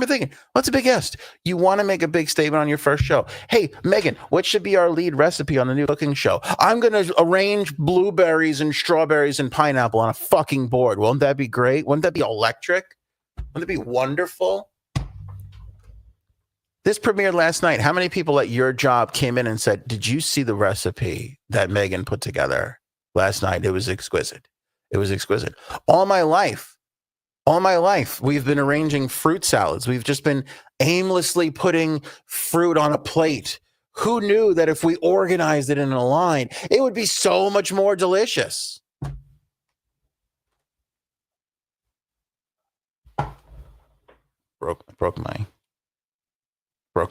thinking, what's a big guest? You want to make a big statement on your first show. Hey, Meghan, what should be our lead recipe on the new cooking show? I'm going to arrange blueberries and strawberries and pineapple on a fucking board. Won't that be great? Wouldn't that be electric? Wouldn't that be wonderful? This premiered last night. How many people at your job came in and said, did you see the recipe that Meghan put together last night? It was exquisite. All my life, we've been arranging fruit salads. We've just been aimlessly putting fruit on a plate. Who knew that if we organized it in a line, it would be so much more delicious? Broke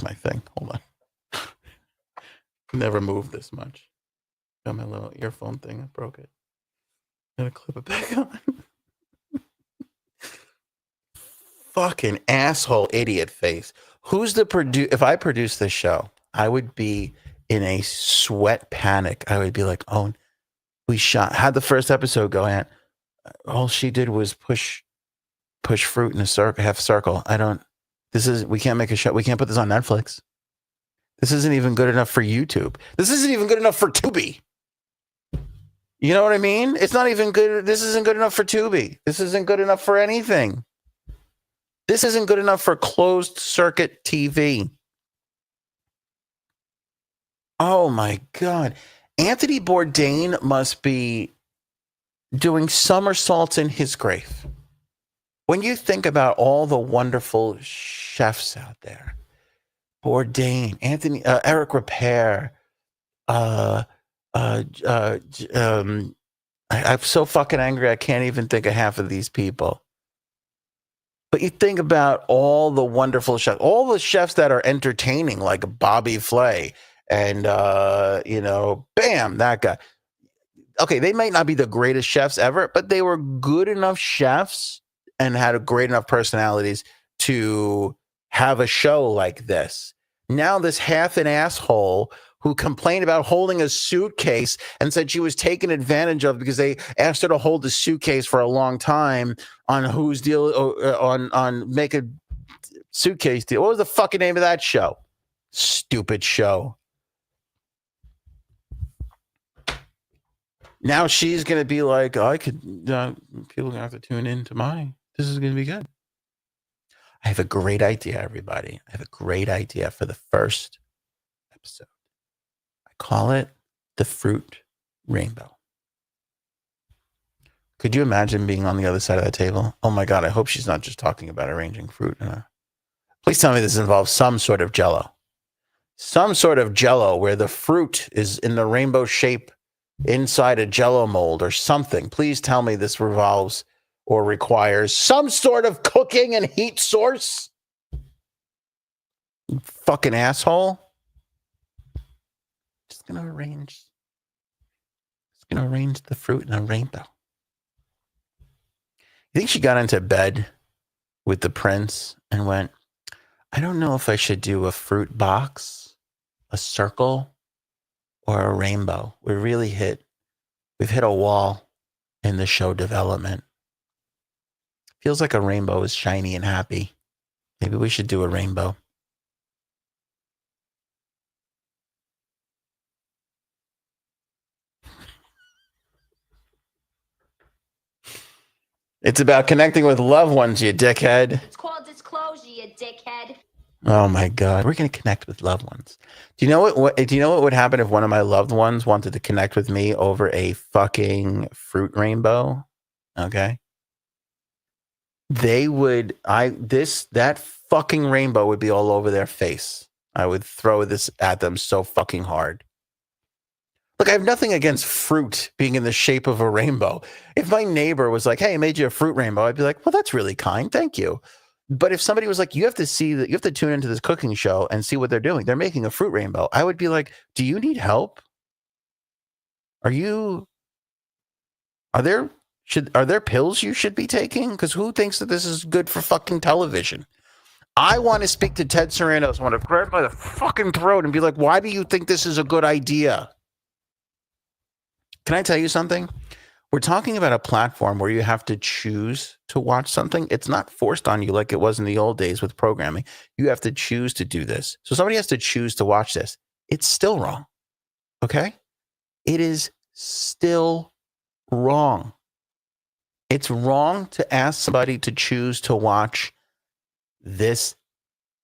my thing. Hold on. Never moved this much. Got my little earphone thing. I broke it. Gonna clip it back on. Fucking asshole idiot face. Who's the if I produced this show, I would be in a sweat panic. I would be like, oh, how'd the first episode go, Aunt? All she did was push fruit in a half circle. We can't make a show. We can't put this on Netflix. This isn't even good enough for YouTube. This isn't even good enough for Tubi. You know what I mean? It's not even good. This isn't good enough for Tubi. This isn't good enough for anything. This isn't good enough for closed circuit TV. Oh my God. Anthony Bourdain must be doing somersaults in his grave. When you think about all the wonderful chefs out there, Bourdain, Anthony, Eric Repair, I'm so fucking angry I can't even think of half of these people. But you think about all the wonderful chefs, all the chefs that are entertaining, like Bobby Flay and, bam, that guy. Okay, they might not be the greatest chefs ever, but they were good enough chefs and had great enough personalities to have a show like this. Now this half an asshole who complained about holding a suitcase and said she was taken advantage of because they asked her to hold the suitcase for a long time on whose deal on make a suitcase deal. What was the fucking name of that show? Stupid show. Now she's going to be like, people are going to have to tune in to mine. This is going to be good. I have a great idea, everybody. I have a great idea for the first episode. I call it the Fruit Rainbow. Could you imagine being on the other side of that table? Oh my God, I hope she's not just talking about arranging fruit. Please tell me this involves some sort of jello. Some sort of jello where the fruit is in the rainbow shape inside a jello mold or something. Please tell me this revolves or requires some sort of cooking and heat source. You fucking asshole. Just gonna arrange the fruit in a rainbow. You think she got into bed with the prince and went, I don't know if I should do a fruit box a circle or a rainbow. We've hit a wall in the show development. Feels like a rainbow is shiny and happy. Maybe we should do a rainbow. It's about connecting with loved ones, you dickhead. It's called disclosure, you dickhead. Oh my God, we're going to connect with loved ones. Do you know what would happen if one of my loved ones wanted to connect with me over a fucking fruit rainbow? Okay. That fucking rainbow would be all over their face. I would throw this at them so fucking hard. Look, I have nothing against fruit being in the shape of a rainbow. If my neighbor was like, hey, I made you a fruit rainbow, I'd be like, well, that's really kind. Thank you. But if somebody was like, you have to tune into this cooking show and see what they're doing. They're making a fruit rainbow. I would be like, do you need help? Are there pills you should be taking? Because who thinks that this is good for fucking television? I want to speak to Ted Sarandos. I want to grab him by the fucking throat and be like, why do you think this is a good idea? Can I tell you something? We're talking about a platform where you have to choose to watch something. It's not forced on you like it was in the old days with programming. You have to choose to do this. So somebody has to choose to watch this. It's still wrong. Okay? It is still wrong. It's wrong to ask somebody to choose to watch this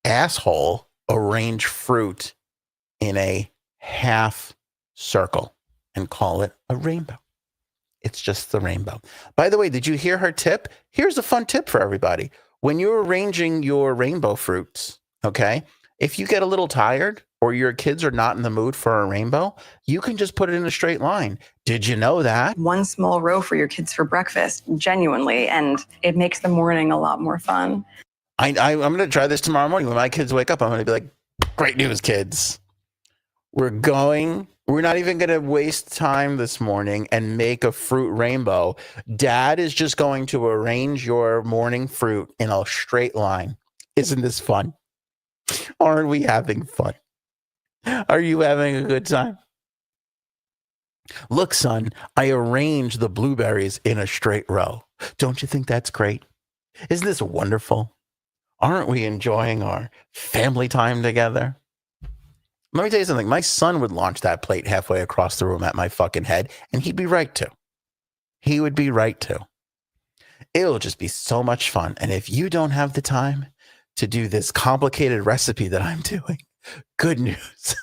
asshole arrange fruit in a half circle and call it a rainbow. It's just the rainbow. By the way, did you hear her tip? Here's a fun tip for everybody. When you're arranging your rainbow fruits, okay, if you get a little tired or your kids are not in the mood for a rainbow, you can just put it in a straight line. Did you know that? One small row for your kids for breakfast, genuinely, and it makes the morning a lot more fun. I'm going to try this tomorrow morning. When my kids wake up, I'm going to be like, great news, kids. We're not even going to waste time this morning and make a fruit rainbow. Dad is just going to arrange your morning fruit in a straight line. Isn't this fun? Aren't we having fun? Are you having a good time? Look, son, I arranged the blueberries in a straight row. Don't you think that's great? Isn't this wonderful? Aren't we enjoying our family time together? Let me tell you something. My son would launch that plate halfway across the room at my fucking head, and he'd be right to. He would be right to. It'll just be so much fun. And if you don't have the time to do this complicated recipe that I'm doing, good news.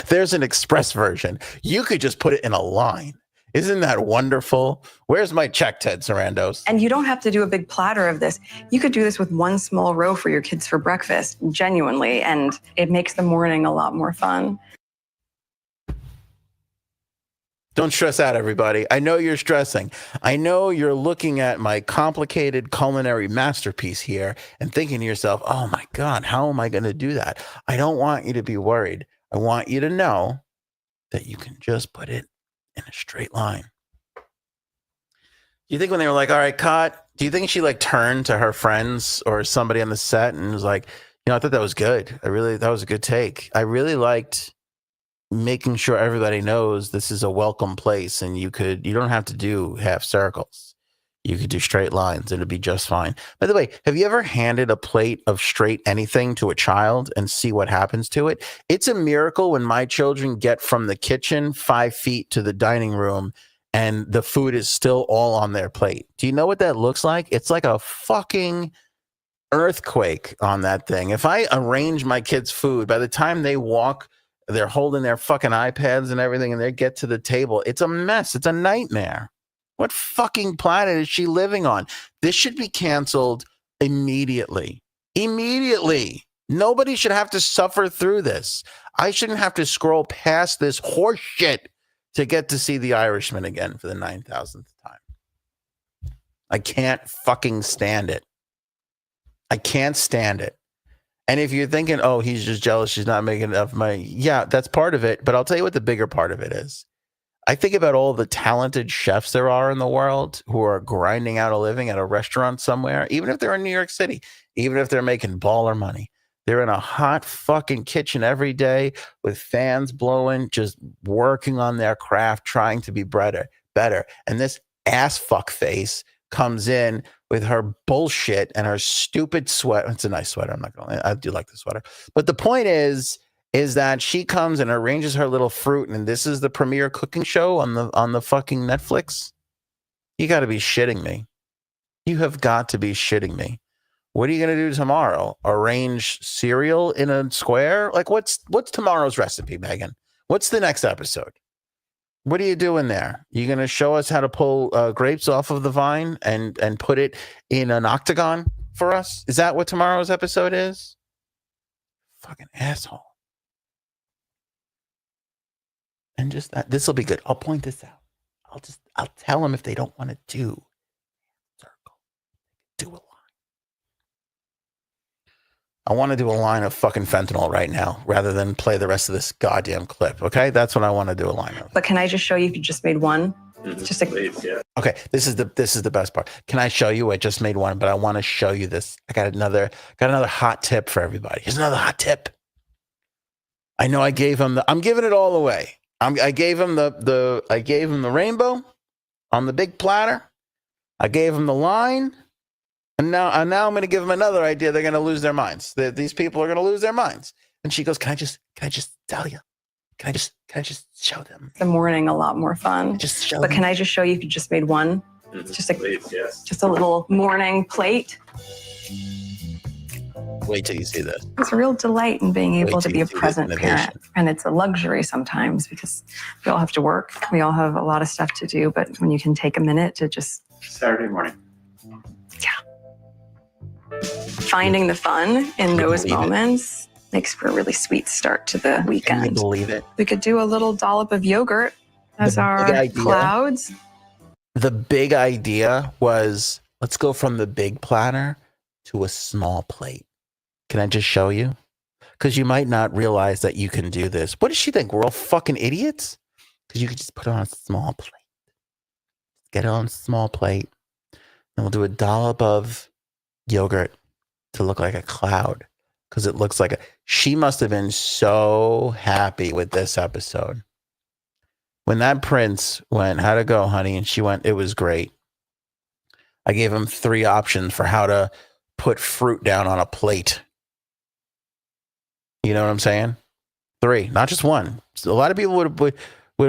There's an express version. You could just put it in a line. Isn't that wonderful? Where's my check, Ted Sarandos? And you don't have to do a big platter of this. You could do this with one small row for your kids for breakfast, genuinely, and it makes the morning a lot more fun. Don't stress out, everybody. I know you're stressing. I know you're looking at my complicated culinary masterpiece here and thinking to yourself, oh my God, how am I going to do that? I don't want you to be worried. I want you to know that you can just put it in a straight line. Do you think when they were like, all right, cut, do you think she like turned to her friends or somebody on the set and was like, I thought that was good. That was a good take. I really liked making sure everybody knows this is a welcome place and you don't have to do half circles. You could do straight lines. It'll be just fine. By the way, have you ever handed a plate of straight anything to a child and see what happens to it? It's a miracle when my children get from the kitchen 5 feet to the dining room and the food is still all on their plate. Do you know what that looks like? It's like a fucking earthquake on that thing. If I arrange my kids' food, by the time they walk, they're holding their fucking iPads and everything and they get to the table. It's a mess. It's a nightmare. What fucking planet is she living on? This should be canceled immediately. Immediately. Nobody should have to suffer through this. I shouldn't have to scroll past this horse shit to get to see The Irishman again for the 9,000th time. I can't fucking stand it. I can't stand it. And if you're thinking, oh, he's just jealous, she's not making enough money. Yeah, that's part of it. But I'll tell you what the bigger part of it is. I think about all the talented chefs there are in the world who are grinding out a living at a restaurant somewhere, even if they're in New York City, even if they're making baller money. They're in a hot fucking kitchen every day with fans blowing, just working on their craft, trying to be better. And this ass fuck face comes in with her bullshit and her stupid sweater. It's a nice sweater. I'm not going to, I do like the sweater. But the point is that she comes and arranges her little fruit, and this is the premiere cooking show on the fucking Netflix. You got to be shitting me. You have got to be shitting me. What are you going to do tomorrow? Arrange cereal in a square? Like, what's tomorrow's recipe, Megan? What's the next episode? What are you doing there? You going to show us how to pull grapes off of the vine and put it in an octagon for us? Is that what tomorrow's episode is? Fucking asshole. And just that, this will be good. I'll point this out. I'll tell them if they don't want to do circle, do a line. I want to do a line of fucking fentanyl right now rather than play the rest of this goddamn clip. Okay, that's what I want to do a line of. But can I just show you if you just made one? Just like, yeah. Okay, this is the best part. Can I show you? I just made one, but I want to show you this. I got another hot tip for everybody. Here's another hot tip. I know I gave him I'm giving it all away. I gave him the rainbow on the big platter. I gave him the line. And now I'm going to give them another idea. They're going to lose their minds. These people are going to lose their minds. And she goes, "Can I just tell you? Can I just show them?" the morning a lot more fun. Just show But them. can I just show you if you just made one? Just like, Yes. just a little morning plate. Wait till you see this. It's a real delight in being able to be a till you see this present innovation. parent. And it's a luxury sometimes because we all have to work. We all have a lot of stuff to do. But when you can take a minute to just Saturday morning. finding the fun in those believe it? moments makes for a really sweet start to the Can you weekend. believe it? We could do a little dollop of yogurt as The our big idea. clouds. The big idea was, let's go from the big platter to a small plate. Can I just show you? Because you might not realize that you can do this. What does she think? We're all fucking idiots? Because you could just put it on a small plate. Get it on a small plate. And we'll do a dollop of yogurt to look like a cloud. Because it looks like she must have been so happy with this episode. When that prince went, "How'd it go, honey?" And she went, "It was great." I gave him 3 options for how to put fruit down on a plate. You know what I'm saying? 3, not just 1. So a lot of people would have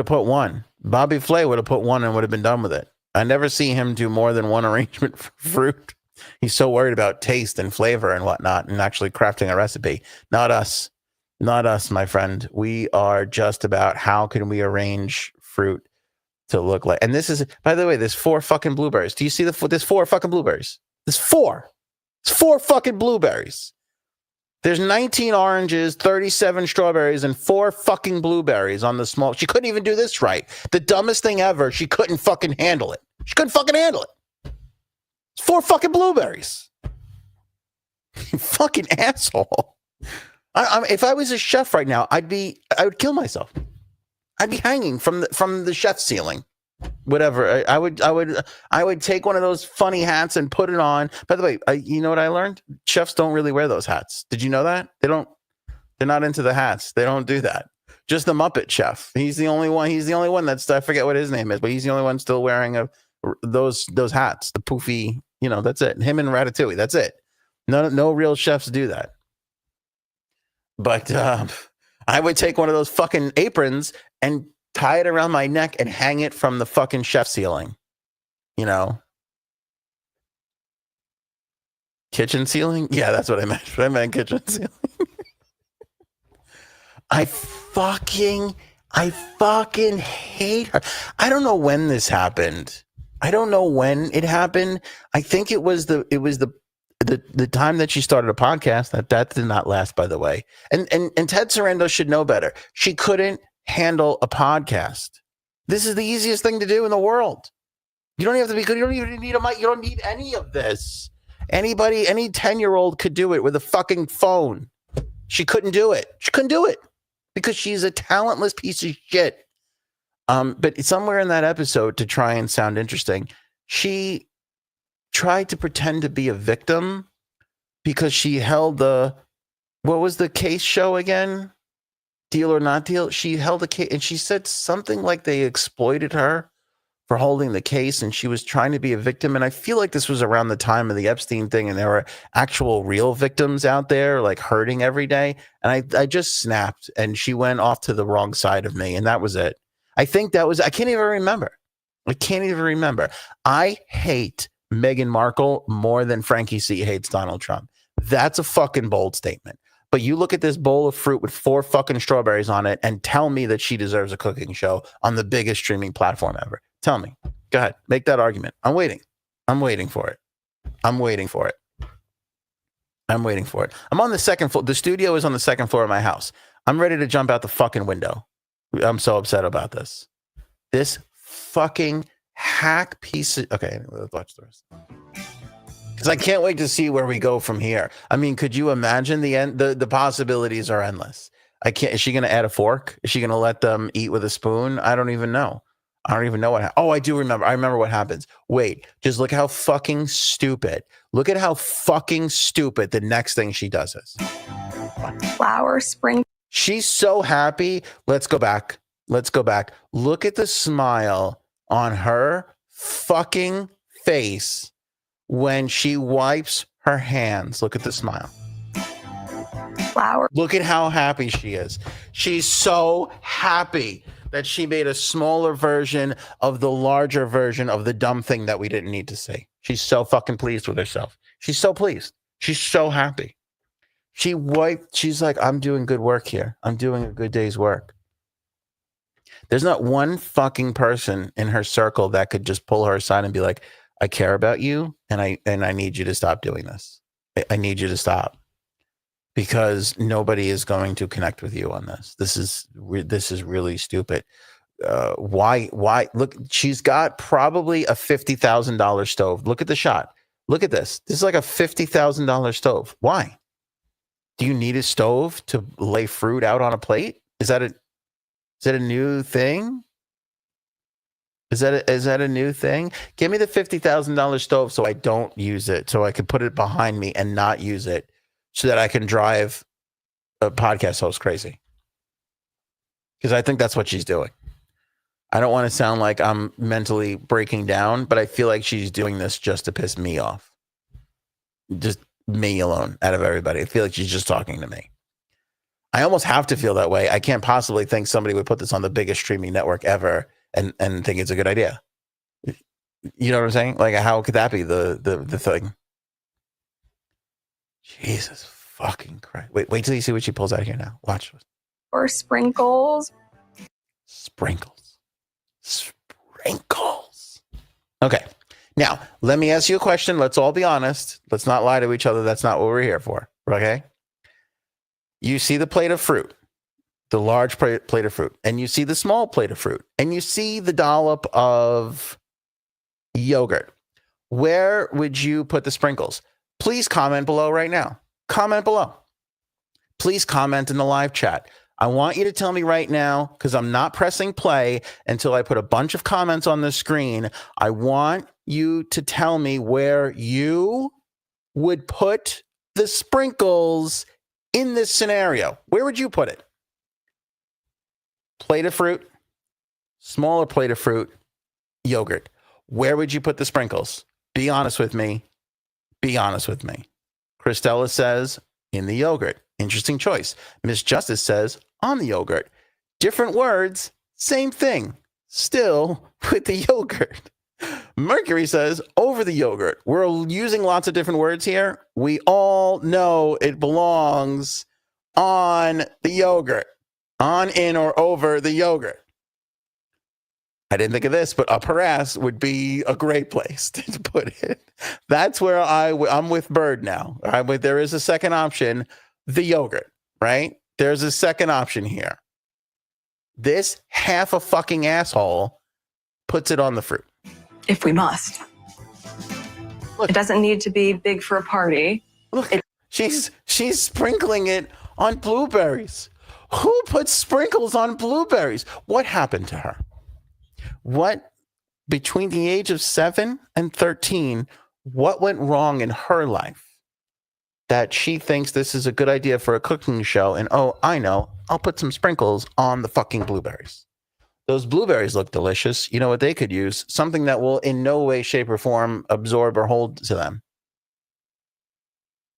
put 1. Bobby Flay would have put 1 and would have been done with it. I never see him do more than 1 arrangement for fruit. He's so worried about taste and flavor and whatnot and actually crafting a recipe. Not us. Not us, my friend. We are just about how can we arrange fruit to look like. And this is, by the way, there's 4 fucking blueberries. Do you see there's 4 fucking blueberries? There's 4. It's 4 fucking blueberries. There's 19 oranges, 37 strawberries, and 4 fucking blueberries on the small. She couldn't even do this right. The dumbest thing ever. She couldn't fucking handle it. She couldn't fucking handle it. It's 4 fucking blueberries. You fucking asshole. If I was a chef right now, I would kill myself. I'd be hanging from the chef ceiling. Whatever. I would take one of those funny hats and put it on. By the way, you know what I learned? Chefs don't really wear those hats. Did you know that? They're not into the hats. They don't do that. Just the Muppet Chef. He's the only one that's, I forget what his name is, but he's the only one still wearing those hats, the poofy, that's it. Him and Ratatouille. That's it. No real chefs do that. But I would take one of those fucking aprons and tie it around my neck and hang it from the fucking chef ceiling. Kitchen ceiling? Yeah, that's what I meant. I meant kitchen ceiling. I fucking hate her. I don't know when this happened. I don't know when it happened. I think it was the time that she started a podcast. That did not last, by the way. And Ted Sarando should know better. She couldn't handle a podcast. This is the easiest thing to do in the world. You don't have to be good. You don't even need a mic. You don't need any of this. Any 10-year-old could do it with a fucking phone. She couldn't do it. She couldn't do it because she's a talentless piece of shit. But somewhere in that episode, to try and sound interesting, she tried to pretend to be a victim because she held the what was the case show again? Deal or Not Deal? She held a case and she said something like they exploited her for holding the case and she was trying to be a victim. And I feel like this was around the time of the Epstein thing and there were actual real victims out there like hurting every day. And I just snapped and she went off to the wrong side of me. And that was it. I think that was, I can't even remember. I hate Meghan Markle more than Frankie C hates Donald Trump. That's a fucking bold statement. But you look at this bowl of fruit with 4 fucking strawberries on it and tell me that she deserves a cooking show on the biggest streaming platform ever. Tell me. Go ahead. Make that argument. I'm waiting for it. I'm on the second floor. The studio is on the second floor of my house. I'm ready to jump out the fucking window. I'm so upset about this. This fucking hack piece of... Okay, let's watch the rest. Because I can't wait to see where we go from here. I mean, could you imagine the end? The possibilities are endless. I can't. Is she going to add a fork? Is she going to let them eat with a spoon? I don't even know. What. Oh, I do remember. I remember what happens. Wait, just look how fucking stupid. Look at how fucking stupid the next thing she does is. Flour sprinkles. She's so happy. Let's go back. Look at the smile on her fucking face when she wipes her hands. Look at the smile. Flour. Look at how happy she is. She's so happy that she made a smaller version of the larger version of the dumb thing that we didn't need to see. She's so fucking pleased with herself. She's so pleased. She's so happy. She's like, I'm doing good work here. I'm doing a good day's work. There's not one fucking person in her circle that could just pull her aside and be like, I care about you and I need you to stop doing this. I need you to stop because nobody is going to connect with you on this. This is really stupid. Why? Look, she's got probably a $50,000 stove. Look at the shot. Look at this. This is like a $50,000 stove. Why? Do you need a stove to lay fruit out on a plate? Is that a new thing? Is that a new thing? Give me the $50,000 stove so I don't use it, so I can put it behind me and not use it, so that I can drive a podcast host crazy. Because I think that's what she's doing. I don't want to sound like I'm mentally breaking down, but I feel like she's doing this just to piss me off. Just me alone out of everybody. I feel like she's just talking to me. I almost have to feel that way. I can't possibly think somebody would put this on the biggest streaming network ever and think it's a good idea. You know what I'm saying? Like, how could that be the thing? Jesus fucking Christ. Wait till you see what she pulls out here now. Watch. Or sprinkles. Sprinkles. Okay. Now, let me ask you a question. Let's all be honest. Let's not lie to each other. That's not what we're here for. Okay? You see the plate of fruit. The large plate of fruit, and you see the small plate of fruit, and you see the dollop of yogurt. Where would you put the sprinkles? Please comment below right now. Comment below. Please comment in the live chat. I want you to tell me right now, because I'm not pressing play until I put a bunch of comments on the screen. I want you to tell me where you would put the sprinkles in this scenario. Where would you put it? Plate of fruit, smaller plate of fruit, yogurt. Where would you put the sprinkles? Be honest with me. Christella says in the yogurt. Interesting choice. Miss Justice says on the yogurt. Different words, same thing. Still with the yogurt. Mercury says over the yogurt. We're using lots of different words here. We all know it belongs on the yogurt. On, in, or over the yogurt. I didn't think of this, but up her ass would be a great place to put it. That's where I'm with Bird now. There is a second option, the yogurt, right? There's a second option here. This half a fucking asshole puts it on the fruit. If we must. Look, it doesn't need to be big for a party. Look, she's sprinkling it on blueberries. Who puts sprinkles on blueberries? What happened to her? What, between the age of 7 and 13, what went wrong in her life that she thinks this is a good idea for a cooking show. And oh, I know, I'll put some sprinkles on the fucking blueberries. Those blueberries look delicious. You know what they could use? Something that will in no way, shape, or form absorb or hold to them.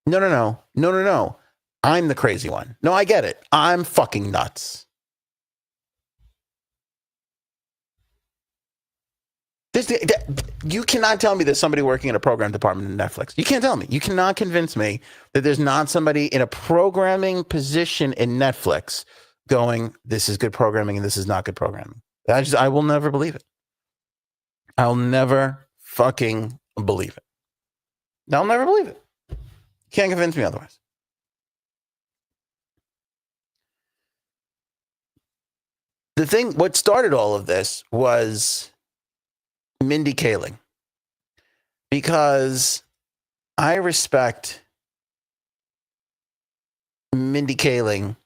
No. I'm the crazy one. No, I get it. I'm fucking nuts. You cannot tell me there's somebody working in a program department in Netflix. You can't tell me. You cannot convince me that there's not somebody in a programming position in Netflix going, this is good programming and this is not good programming. I will never believe it. I'll never fucking believe it. I'll never believe it. Can't convince me otherwise. What started all of this was Mindy Kaling, because I respect Mindy Kaling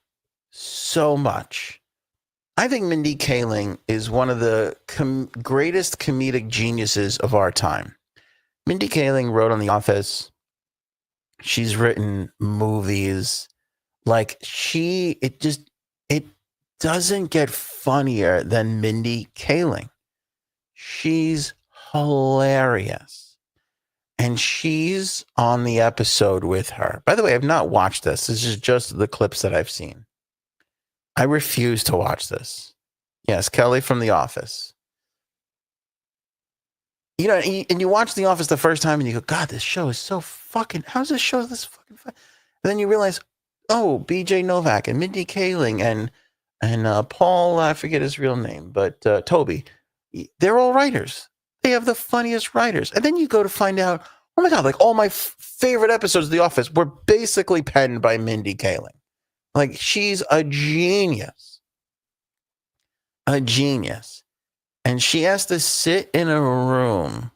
so much. I think Mindy Kaling is one of the greatest comedic geniuses of our time. Mindy Kaling wrote on The Office. She's written movies. Like it doesn't get funnier than Mindy Kaling. She's hilarious. And she's on the episode with her. By the way, I've not watched this. This is just the clips that I've seen. I refuse to watch this. Yes, Kelly from The Office. You know, and you watch The Office the first time and you go, God, this show is so fucking, how's this show this fucking fun? And then you realize, oh, BJ Novak and Mindy Kaling and Paul, I forget his real name, but Toby. They're all writers. They have the funniest writers. And then you go to find out, oh my God, like all my favorite episodes of The Office were basically penned by Mindy Kaling. Like she's a genius. A genius. And she has to sit in a room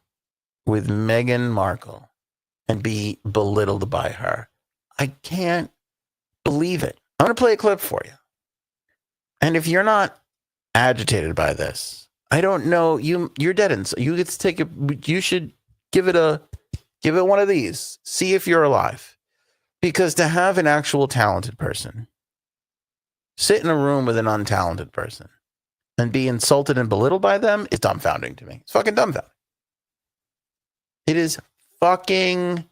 with Meghan Markle and be belittled by her. I can't believe it. I'm going to play a clip for you. And if you're not agitated by this, I don't know. You're dead inside. You get to take it. You should give it one of these. See if you're alive. Because to have an actual talented person sit in a room with an untalented person and be insulted and belittled by them is dumbfounding to me. It's fucking dumbfounding. It is fucking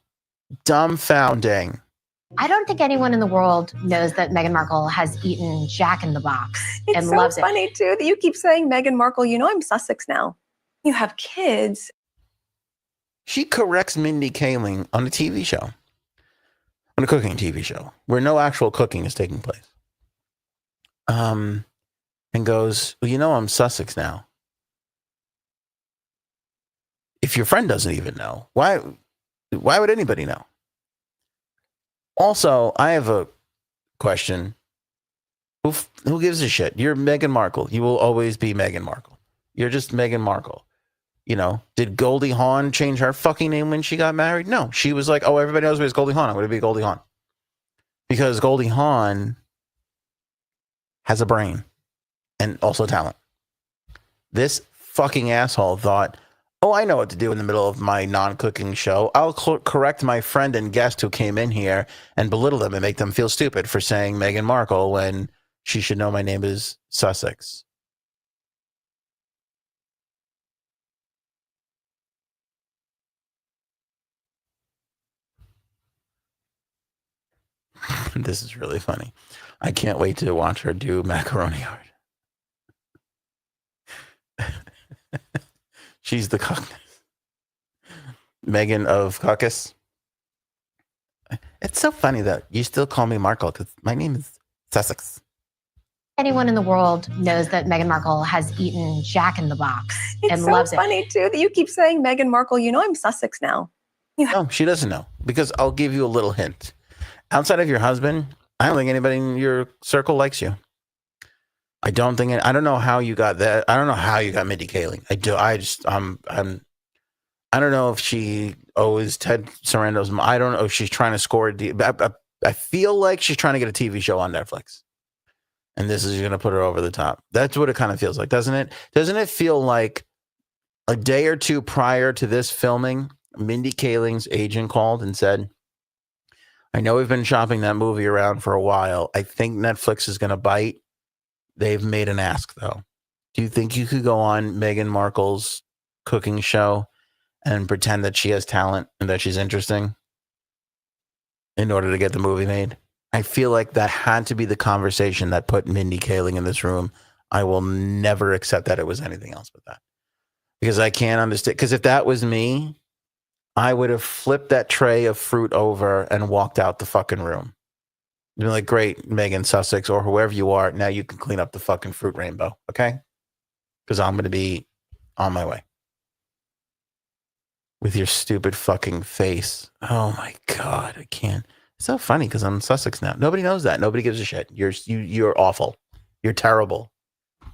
dumbfounding. I don't think anyone in the world knows that Meghan Markle has eaten Jack in the Box and loves it. It's so funny, too, that you keep saying Meghan Markle. You know I'm Sussex now. You have kids. She corrects Mindy Kaling on a TV show, on a cooking TV show, where no actual cooking is taking place. And goes, well, you know I'm Sussex now. If your friend doesn't even know, why would anybody know? Also, I have a question. Who gives a shit? You're Meghan Markle. You will always be Meghan Markle. You're just Meghan Markle. You know, did Goldie Hawn change her fucking name when she got married? No. She was like, oh, everybody knows me as Goldie Hawn. I'm going to be Goldie Hawn. Because Goldie Hawn has a brain and also talent. This fucking asshole thought, oh, I know what to do in the middle of my non-cooking show. I'll correct my friend and guest who came in here and belittle them and make them feel stupid for saying Meghan Markle when she should know my name is Sussex. This is really funny. I can't wait to watch her do macaroni art. She's the cook. Megan of Caucus. It's so funny that you still call me Markle because my name is Sussex. Anyone in the world knows that Meghan Markle has eaten Jack in the Box and loves it. It's so funny, too, that you keep saying Meghan Markle. You know I'm Sussex now. No, she doesn't know, because I'll give you a little hint. Outside of your husband, I don't think anybody in your circle likes you. I don't know how you got that. I don't know how you got Mindy Kaling. I don't know if she owes Ted Sarando's. I don't know if she's trying to score a deal. I feel like she's trying to get a TV show on Netflix. And this is going to put her over the top. That's what it kind of feels like, doesn't it? Doesn't it feel like a day or two prior to this filming, Mindy Kaling's agent called and said, I know we've been shopping that movie around for a while. I think Netflix is going to bite. They've made an ask, though. Do you think you could go on Meghan Markle's cooking show and pretend that she has talent and that she's interesting in order to get the movie made? I feel like that had to be the conversation that put Mindy Kaling in this room. I will never accept that it was anything else but that. Because I can't understand. Because if that was me, I would have flipped that tray of fruit over and walked out the fucking room. You'd be like, great, Megan Sussex or whoever you are, now you can clean up the fucking fruit rainbow, okay? Because I'm going to be on my way. With your stupid fucking face. Oh my God, I can't. It's so funny because I'm Sussex now. Nobody knows that. Nobody gives a shit. You're awful. You're terrible.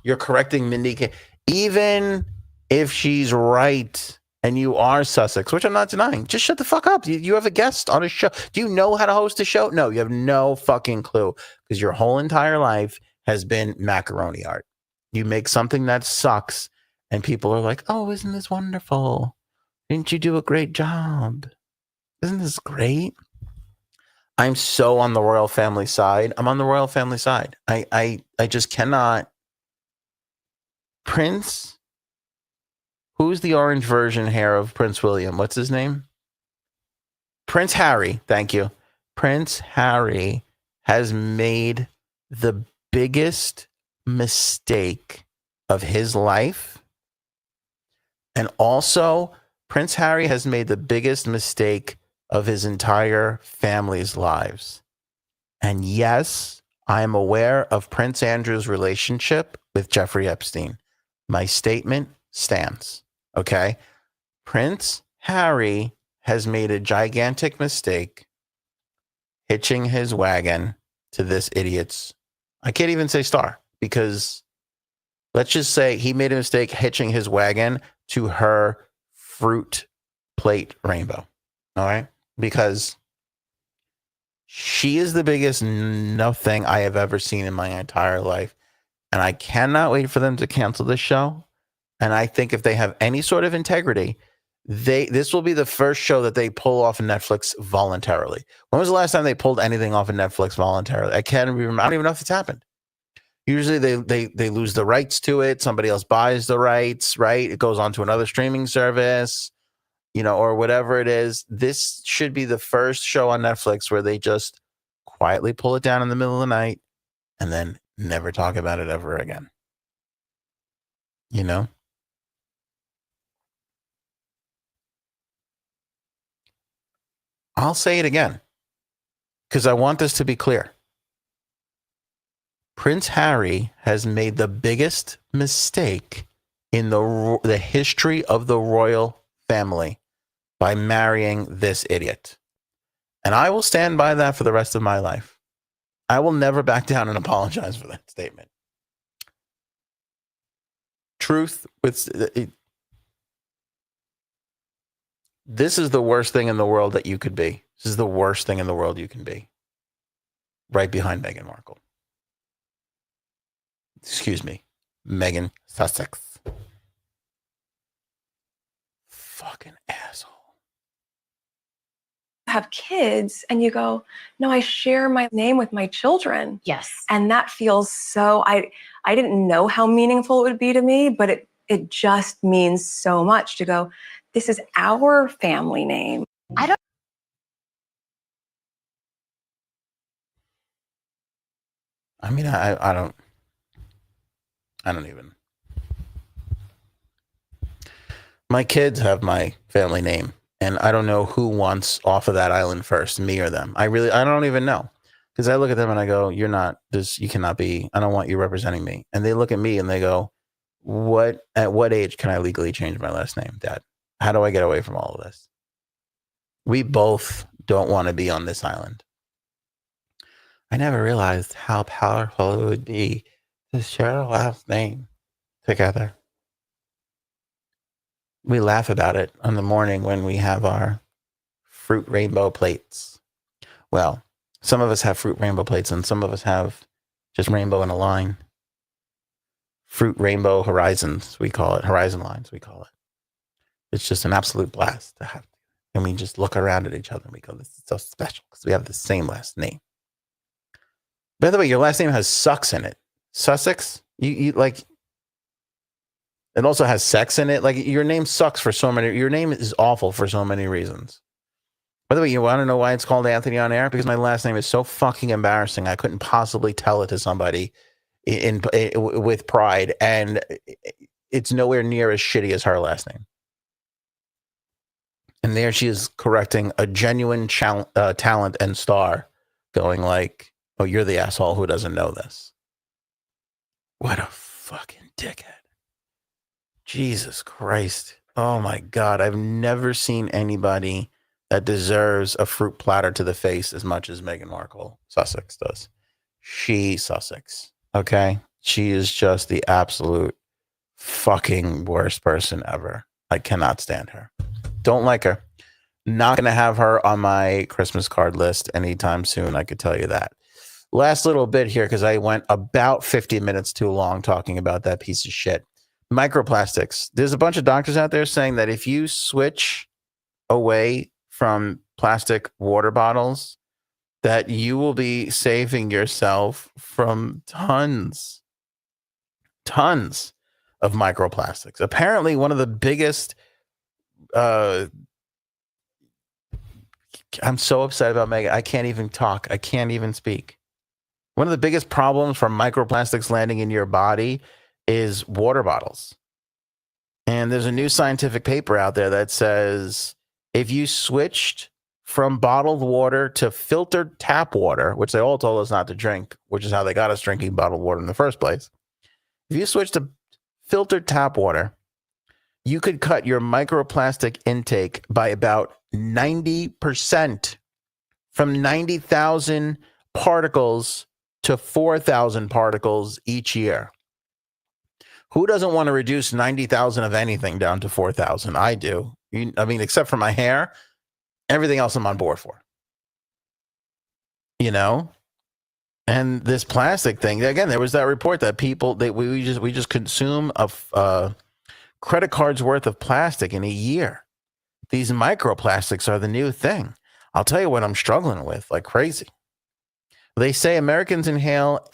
You're correcting Mindy Kaling. Even if she's right and you are Sussex, which I'm not denying, just shut the fuck up. You have a guest on a show. Do you know how to host a show? No, you have no fucking clue because your whole entire life has been macaroni art. You make something that sucks and people are like, oh, isn't this wonderful? Didn't you do a great job? Isn't this great? I'm so on the royal family side. I'm on the royal family side. I just cannot. Prince, who's the orange version hair of Prince William? What's his name? Prince Harry. Thank you. Prince Harry has made the biggest mistake of his life. And also, Prince Harry has made the biggest mistake of his entire family's lives. And yes, I am aware of Prince Andrew's relationship with Jeffrey Epstein. My statement stands, okay? Prince Harry has made a gigantic mistake hitching his wagon to this idiot's, I can't even say star, because let's just say he made a mistake hitching his wagon to her fruit plate rainbow, all right? Because she is the biggest nothing I have ever seen in my entire life. And I cannot wait for them to cancel this show. And I think if they have any sort of integrity, this will be the first show that they pull off of Netflix voluntarily. When was the last time they pulled anything off of Netflix voluntarily? I can't remember. I don't even know if it's happened. Usually they lose the rights to it. Somebody else buys the rights, right? It goes on to another streaming service, or whatever it is. This should be the first show on Netflix where they just quietly pull it down in the middle of the night and then never talk about it ever again. I'll say it again because I want this to be clear. Prince Harry has made the biggest mistake in the history of the royal family by marrying this idiot. And I will stand by that for the rest of my life. I will never back down and apologize for that statement. Truth with this is the worst thing in the world that you could be. This is the worst thing in the world you can be. Right behind Meghan Markle. Excuse me. Meghan Sussex. Fucking asshole. Have kids and you go, no, I share my name with my children. Yes. And that feels so, I didn't know how meaningful it would be to me, but it just means so much to go, this is our family name. I mean, I don't even. My kids have my family name. And I don't know who wants off of that island first, me or them. I don't even know. Because I look at them and I go, you're not this, you cannot be, I don't want you representing me. And they look at me and they go, at what age can I legally change my last name, Dad? How do I get away from all of this? We both don't want to be on this island. I never realized how powerful it would be to share a last name together. We laugh about it in the morning when we have our fruit rainbow plates. Well, some of us have fruit rainbow plates and some of us have just rainbow in a line. Fruit rainbow horizons, we call it. Horizon lines, we call it. It's just an absolute blast to have. And we just look around at each other and we go, this is so special because we have the same last name. By the way, your last name has sucks in it. Sussex? You like, it also has sex in it. Like, your name sucks for so many, your name is awful for so many reasons. By the way, you want to know why it's called Anthony on Air? Because my last name is so fucking embarrassing. I couldn't possibly tell it to somebody with pride. And it's nowhere near as shitty as her last name. And there she is correcting a genuine talent and star, going like, oh, you're the asshole who doesn't know this. What a fucking dickhead. Jesus Christ. Oh my God. I've never seen anybody that deserves a fruit platter to the face as much as Meghan Markle, Sussex, does. She, Sussex. Okay? She is just the absolute fucking worst person ever. I cannot stand her. Don't like her. Not going to have her on my Christmas card list anytime soon. I could tell you that. Last little bit here, because I went about 50 minutes too long talking about that piece of shit. Microplastics. There's a bunch of doctors out there saying that if you switch away from plastic water bottles, that you will be saving yourself from tons of microplastics. Apparently, one of the biggest I'm so upset about Meghan. I can't even talk. I can't even speak. One of the biggest problems from microplastics landing in your body is water bottles. And there's a new scientific paper out there that says if you switched from bottled water to filtered tap water, which they all told us not to drink, which is how they got us drinking bottled water in the first place. If you switch to filtered tap water, you could cut your microplastic intake by about 90%, from 90,000 particles to 4,000 particles each year. Who doesn't want to reduce 90,000 of anything down to 4,000? I do. I mean, except for my hair, everything else I'm on board for. You know? And this plastic thing, again, there was that report that people, we just consume a credit card's worth of plastic in a year. These microplastics are the new thing. I'll tell you what I'm struggling with like crazy. They say Americans inhale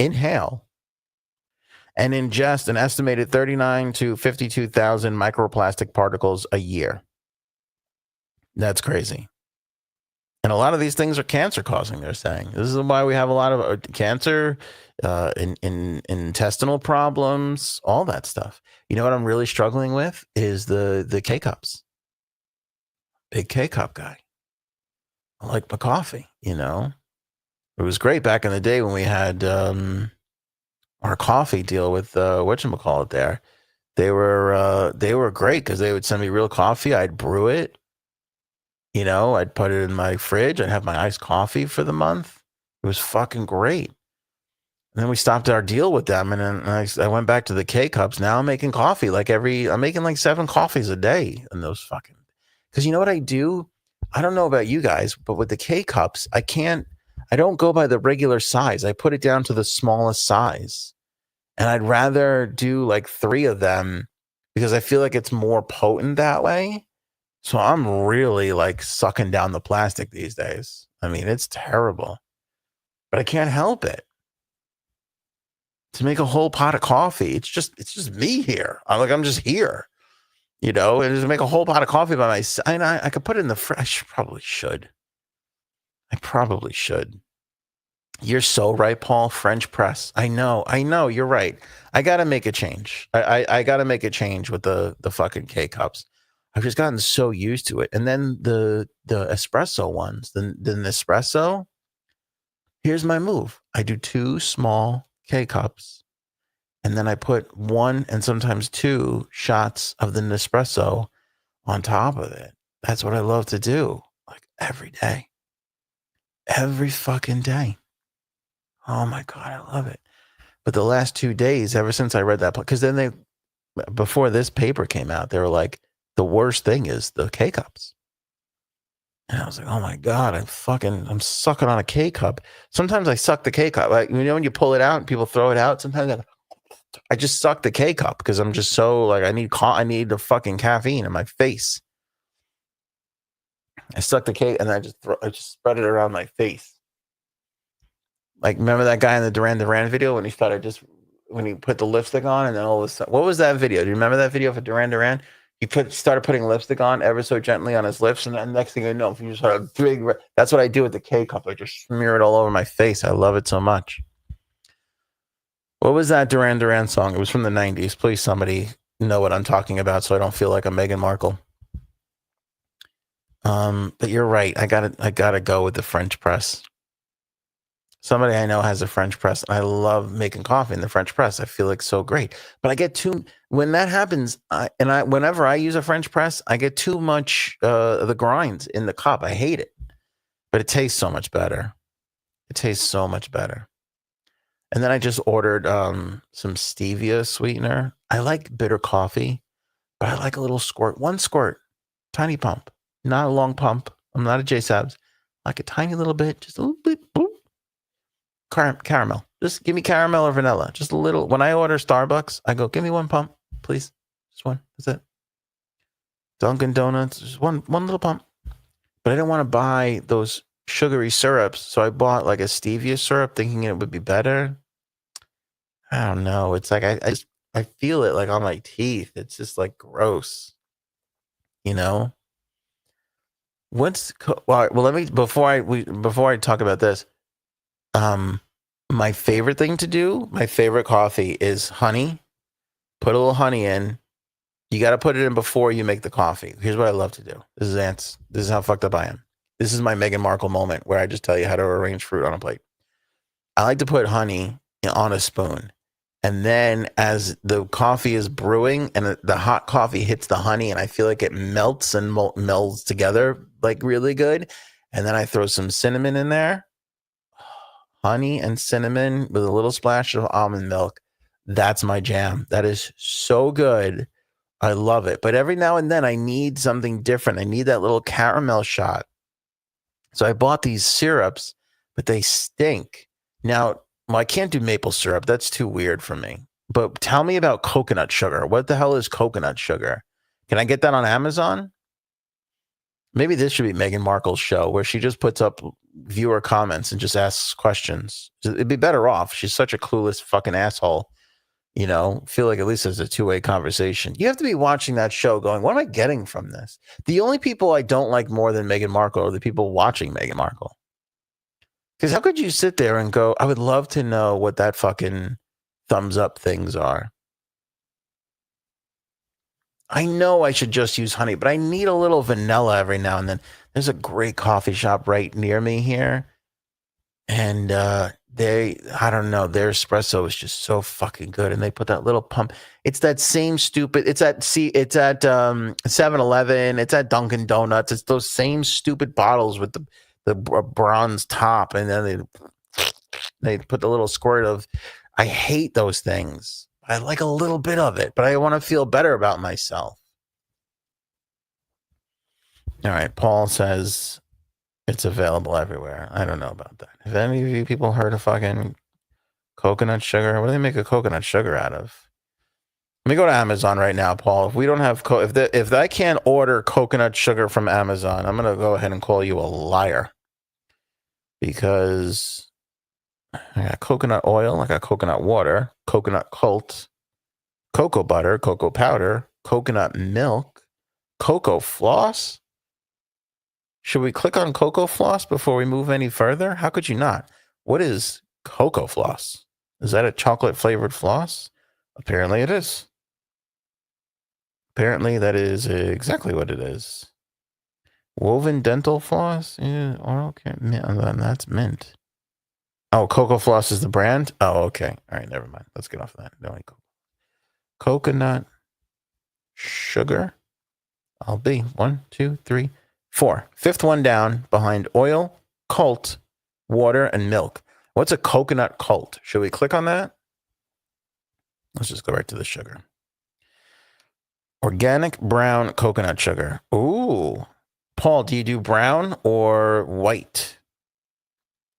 and ingest an estimated 39 to 52,000 microplastic particles a year. That's crazy. And a lot of these things are cancer causing, they're saying. This is why we have a lot of cancer, intestinal problems, all that stuff. You know what I'm really struggling with is the K-Cups. Big K-Cup guy. I like my coffee, you know. It was great back in the day when we had our coffee deal with whatchamacallit there. They were great because they would send me real coffee. I'd brew it. You know, I'd put it in my fridge. I'd have my iced coffee for the month. It was fucking great. And then we stopped our deal with them, and then I went back to the K-Cups. Now I'm making coffee I'm making like 7 coffees a day in those fucking. Because you know what I do? I don't know about you guys, but with the K-Cups, I don't go by the regular size. I put it down to the smallest size. And I'd rather do like 3 of them because I feel like it's more potent that way. So I'm really like sucking down the plastic these days. I mean, it's terrible, but I can't help it. To make a whole pot of coffee, it's just me here. I'm just here, you know, and to make a whole pot of coffee by myself. And I could put it in the fridge. I probably should. You're so right, Paul. French press. I know. You're right. I got to make a change. I got to make a change with the fucking K-Cups. I've just gotten so used to it. And then the espresso ones, the Nespresso. Here's my move. I do 2 small K-Cups, and then I put 1 and sometimes 2 shots of the Nespresso on top of it. That's what I love to do, like every day. Every fucking day. Oh my God, I love it. But the last 2 days, ever since I read that, because then before this paper came out, they were like, the worst thing is the K-Cups. And I was like, oh my God, I'm sucking on a K-Cup. Sometimes I suck the K-Cup. Like, you know, when you pull it out and people throw it out, sometimes I just suck the K-Cup because I'm just so like, I need the fucking caffeine in my face. I stuck the cake and I just spread it around my face. Like, remember that guy in the Duran Duran video when when he put the lipstick on and then all of a sudden, what was that video? Do you remember that video for Duran Duran? He started putting lipstick on ever so gently on his lips, and then next thing you know, you just had a big. That's what I do with the K cup. I just smear it all over my face. I love it so much. What was that Duran Duran song? It was from the 90s. Please, somebody know what I'm talking about, so I don't feel like a Meghan Markle. But you're right. I gotta go with the French press. Somebody I know has a French press. I love making coffee in the French press. I feel like so great. But I get when that happens, whenever I use a French press, I get too much of the grinds in the cup. I hate it. But it tastes so much better. It tastes so much better. And then I just ordered some stevia sweetener. I like bitter coffee, but I like a little squirt. One squirt, tiny pump, not a long pump. I'm not a J-Sabs. Like a tiny little bit, just a little bit. Boom. Caramel. Just give me caramel or vanilla. Just a little. When I order Starbucks, I go, give me one pump, please. Just one. That's it. Dunkin' Donuts, just one little pump. But I didn't want to buy those sugary syrups, so I bought like a stevia syrup, thinking it would be better. I don't know. It's like I feel it like on my teeth. It's just like gross. You know. Well, let me before I talk about this. My favorite thing to do, my favorite coffee is honey. Put a little honey in. You got to put it in before you make the coffee. Here's what I love to do. This is how fucked up I am. This is my Meghan Markle moment where I just tell you how to arrange fruit on a plate. I like to put honey on a spoon. And then as the coffee is brewing and the hot coffee hits the honey and I feel like it melts and melds together like really good. And then I throw some cinnamon in there. Honey and cinnamon with a little splash of almond milk. That's my jam. That is so good. I love it. But every now and then I need something different. I need that little caramel shot. So I bought these syrups, but they stink. Now, I can't do maple syrup. That's too weird for me. But tell me about coconut sugar. What the hell is coconut sugar? Can I get that on Amazon? Maybe this should be Meghan Markle's show where she just puts up viewer comments and just asks questions. It'd be better off. She's such a clueless fucking asshole. You know, feel like at least there's a two-way conversation. You have to be watching that show going, what am I getting from this? The only people I don't like more than Meghan Markle are the people watching Meghan Markle. Because how could you sit there and go, I would love to know what that fucking thumbs up things are. I know I should just use honey, but I need a little vanilla every now and then. There's a great coffee shop right near me here. And I don't know, their espresso is just so fucking good. And they put that little pump. It's that same stupid, it's at 7-Eleven, it's at Dunkin' Donuts. It's those same stupid bottles with the bronze top. And then they put the little squirt of, I hate those things. I like a little bit of it, but I want to feel better about myself. All right. Paul says it's available everywhere. I don't know about that. Have any of you people heard of fucking coconut sugar? What do they make a coconut sugar out of? Let me go to Amazon right now, Paul. If we don't have, if I can't order coconut sugar from Amazon, I'm going to go ahead and call you a liar. Because I got coconut oil, I got coconut water, coconut cult, cocoa butter, cocoa powder, coconut milk, cocoa floss. Should we click on cocoa floss before we move any further? How could you not? What is cocoa floss? Is that a chocolate flavored floss? Apparently it is. Apparently that is exactly what it is. Woven dental floss? Yeah, oral care. That's mint. Oh, Cocoa Floss is the brand? Oh, okay. All right, never mind. Let's get off of that. No, coconut sugar. I'll be 1, 2, 3, 4. Fifth one down behind oil, cult, water, and milk. What's a coconut cult? Should we click on that? Let's just go right to the sugar. Organic brown coconut sugar. Ooh. Paul, do you do brown or white?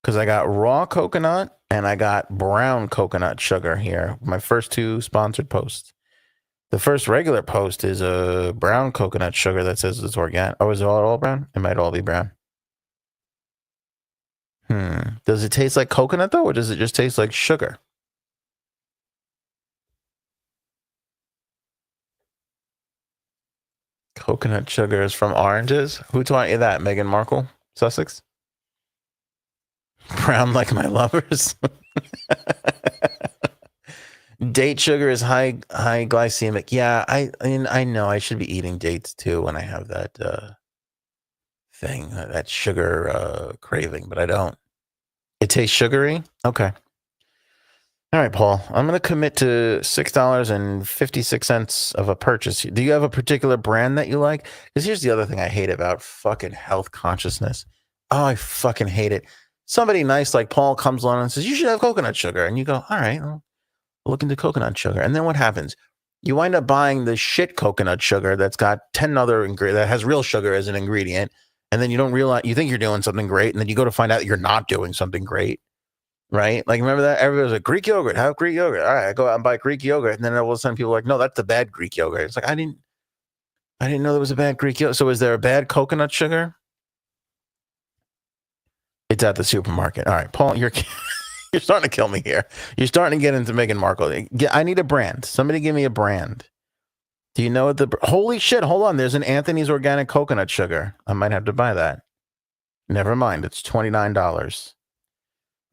Because I got raw coconut and I got brown coconut sugar here. My first two sponsored posts. The first regular post is a brown coconut sugar that says it's organic. Oh, is it all brown? It might all be brown. Does it taste like coconut though, or does it just taste like sugar? Coconut sugar is from oranges. Who taught you that? Meghan Markle, Sussex. Brown like my lovers. Date sugar is high glycemic. Yeah, I mean I know I should be eating dates too when I have that thing, that sugar craving, but I don't. It tastes sugary. Okay. All right, Paul. I'm going to commit to $6.56 of a purchase. Do you have a particular brand that you like? Because here's the other thing I hate about fucking health consciousness. Oh, I fucking hate it. Somebody nice like Paul comes along and says, you should have coconut sugar. And you go, all right, I'll look into coconut sugar. And then what happens? You wind up buying the shit coconut sugar that's got 10 other ingredients, that has real sugar as an ingredient. And then you don't realize, you think you're doing something great. And then you go to find out you're not doing something great. Right? Like, remember that? Everybody was like, Greek yogurt, have Greek yogurt. All right, I go out and buy Greek yogurt. And then all of a sudden people are like, no, that's the bad Greek yogurt. It's like, I didn't know there was a bad Greek yogurt. So is there a bad coconut sugar? It's at the supermarket. All right, Paul, you're starting to kill me here. You're starting to get into Meghan Markle. I need a brand. Somebody give me a brand. Do you know what holy shit, hold on. There's an Anthony's organic coconut sugar. I might have to buy that. Never mind. It's $29.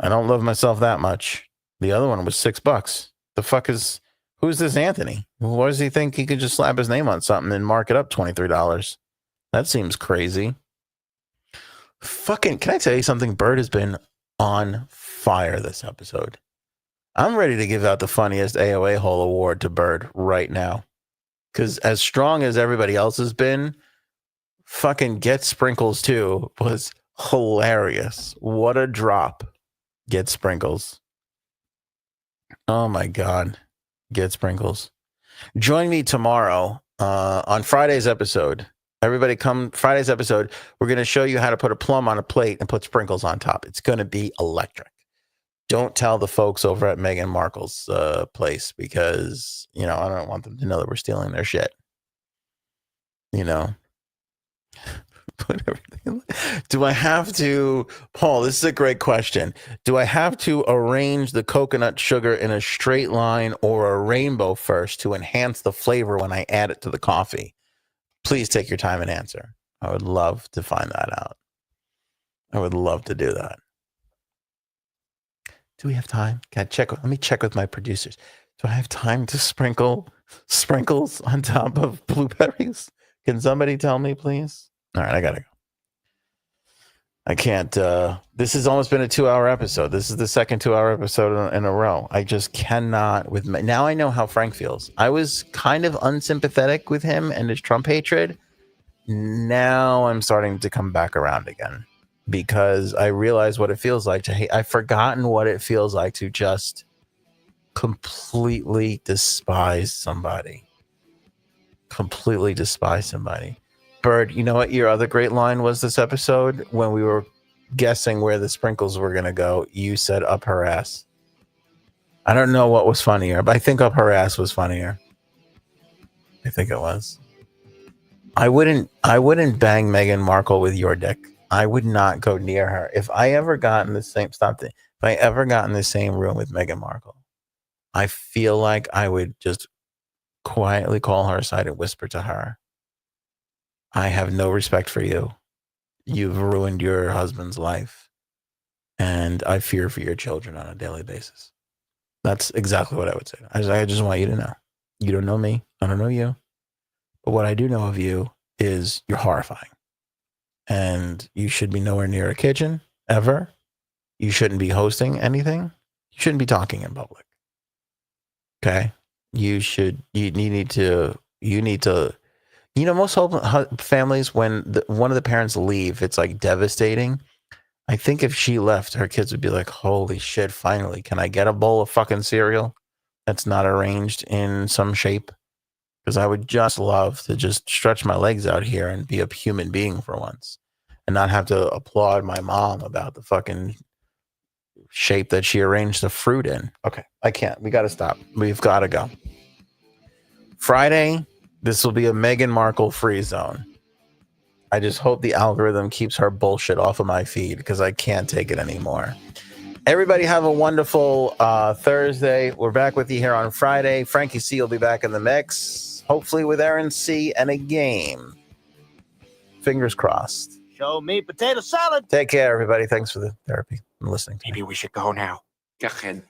I don't love myself that much. The other one was $6. The fuck who's this Anthony? Why does he think he could just slap his name on something and mark it up $23? That seems crazy. Fucking, can I tell you something? Bird has been on fire this episode. I'm ready to give out the funniest AOA Hole award to Bird right now. Because as strong as everybody else has been, fucking Get Sprinkles 2 was hilarious. What a drop. Get Sprinkles. Oh my God. Get Sprinkles. Join me tomorrow on Friday's episode. Everybody come Friday's episode. We're going to show you how to put a plum on a plate and put sprinkles on top. It's going to be electric. Don't tell the folks over at Meghan Markle's place because, I don't want them to know that we're stealing their shit. Put everything. Do I have to, Paul, this is a great question. Do I have to arrange the coconut sugar in a straight line or a rainbow first to enhance the flavor when I add it to the coffee? Please take your time and answer. I would love to find that out. I would love to do that. Do we have time? Let me check with my producers. Do I have time to sprinkle sprinkles on top of blueberries? Can somebody tell me, please? All right, I gotta go. I can't. This has almost been a 2-hour episode. This is the second 2-hour episode in a row. I just cannot. Now I know how Frank feels. I was kind of unsympathetic with him and his Trump hatred. Now I'm starting to come back around again because I realize what it feels like to hate. I've forgotten what it feels like to just completely despise somebody. Completely despise somebody. Bird, you know what your other great line was this episode? When we were guessing where the sprinkles were going to go, you said up her ass. I don't know what was funnier, but I think up her ass was funnier. I think it was. I wouldn't bang Meghan Markle with your dick. I would not go near her. If I ever got in the same room with Meghan Markle, I feel like I would just quietly call her aside and whisper to her, I have no respect for you. You've ruined your husband's life. And I fear for your children on a daily basis. That's exactly what I would say. I just want you to know. You don't know me. I don't know you. But what I do know of you is you're horrifying. And you should be nowhere near a kitchen, ever. You shouldn't be hosting anything. You shouldn't be talking in public. Okay? You need to, most families, when one of the parents leave, it's like devastating. I think if she left, her kids would be like, holy shit, finally, can I get a bowl of fucking cereal that's not arranged in some shape? Because I would just love to just stretch my legs out here and be a human being for once and not have to applaud my mom about the fucking shape that she arranged the fruit in. Okay, I can't. We got to stop. We've got to go. Friday, this will be a Meghan Markle free zone. I just hope the algorithm keeps her bullshit off of my feed because I can't take it anymore. Everybody have a wonderful Thursday. We're back with you here on Friday. Frankie C will be back in the mix, hopefully with Aaron C and a game. Fingers crossed. Show me potato salad. Take care, everybody. Thanks for the therapy and listening to me. Maybe we should go now. Go ahead.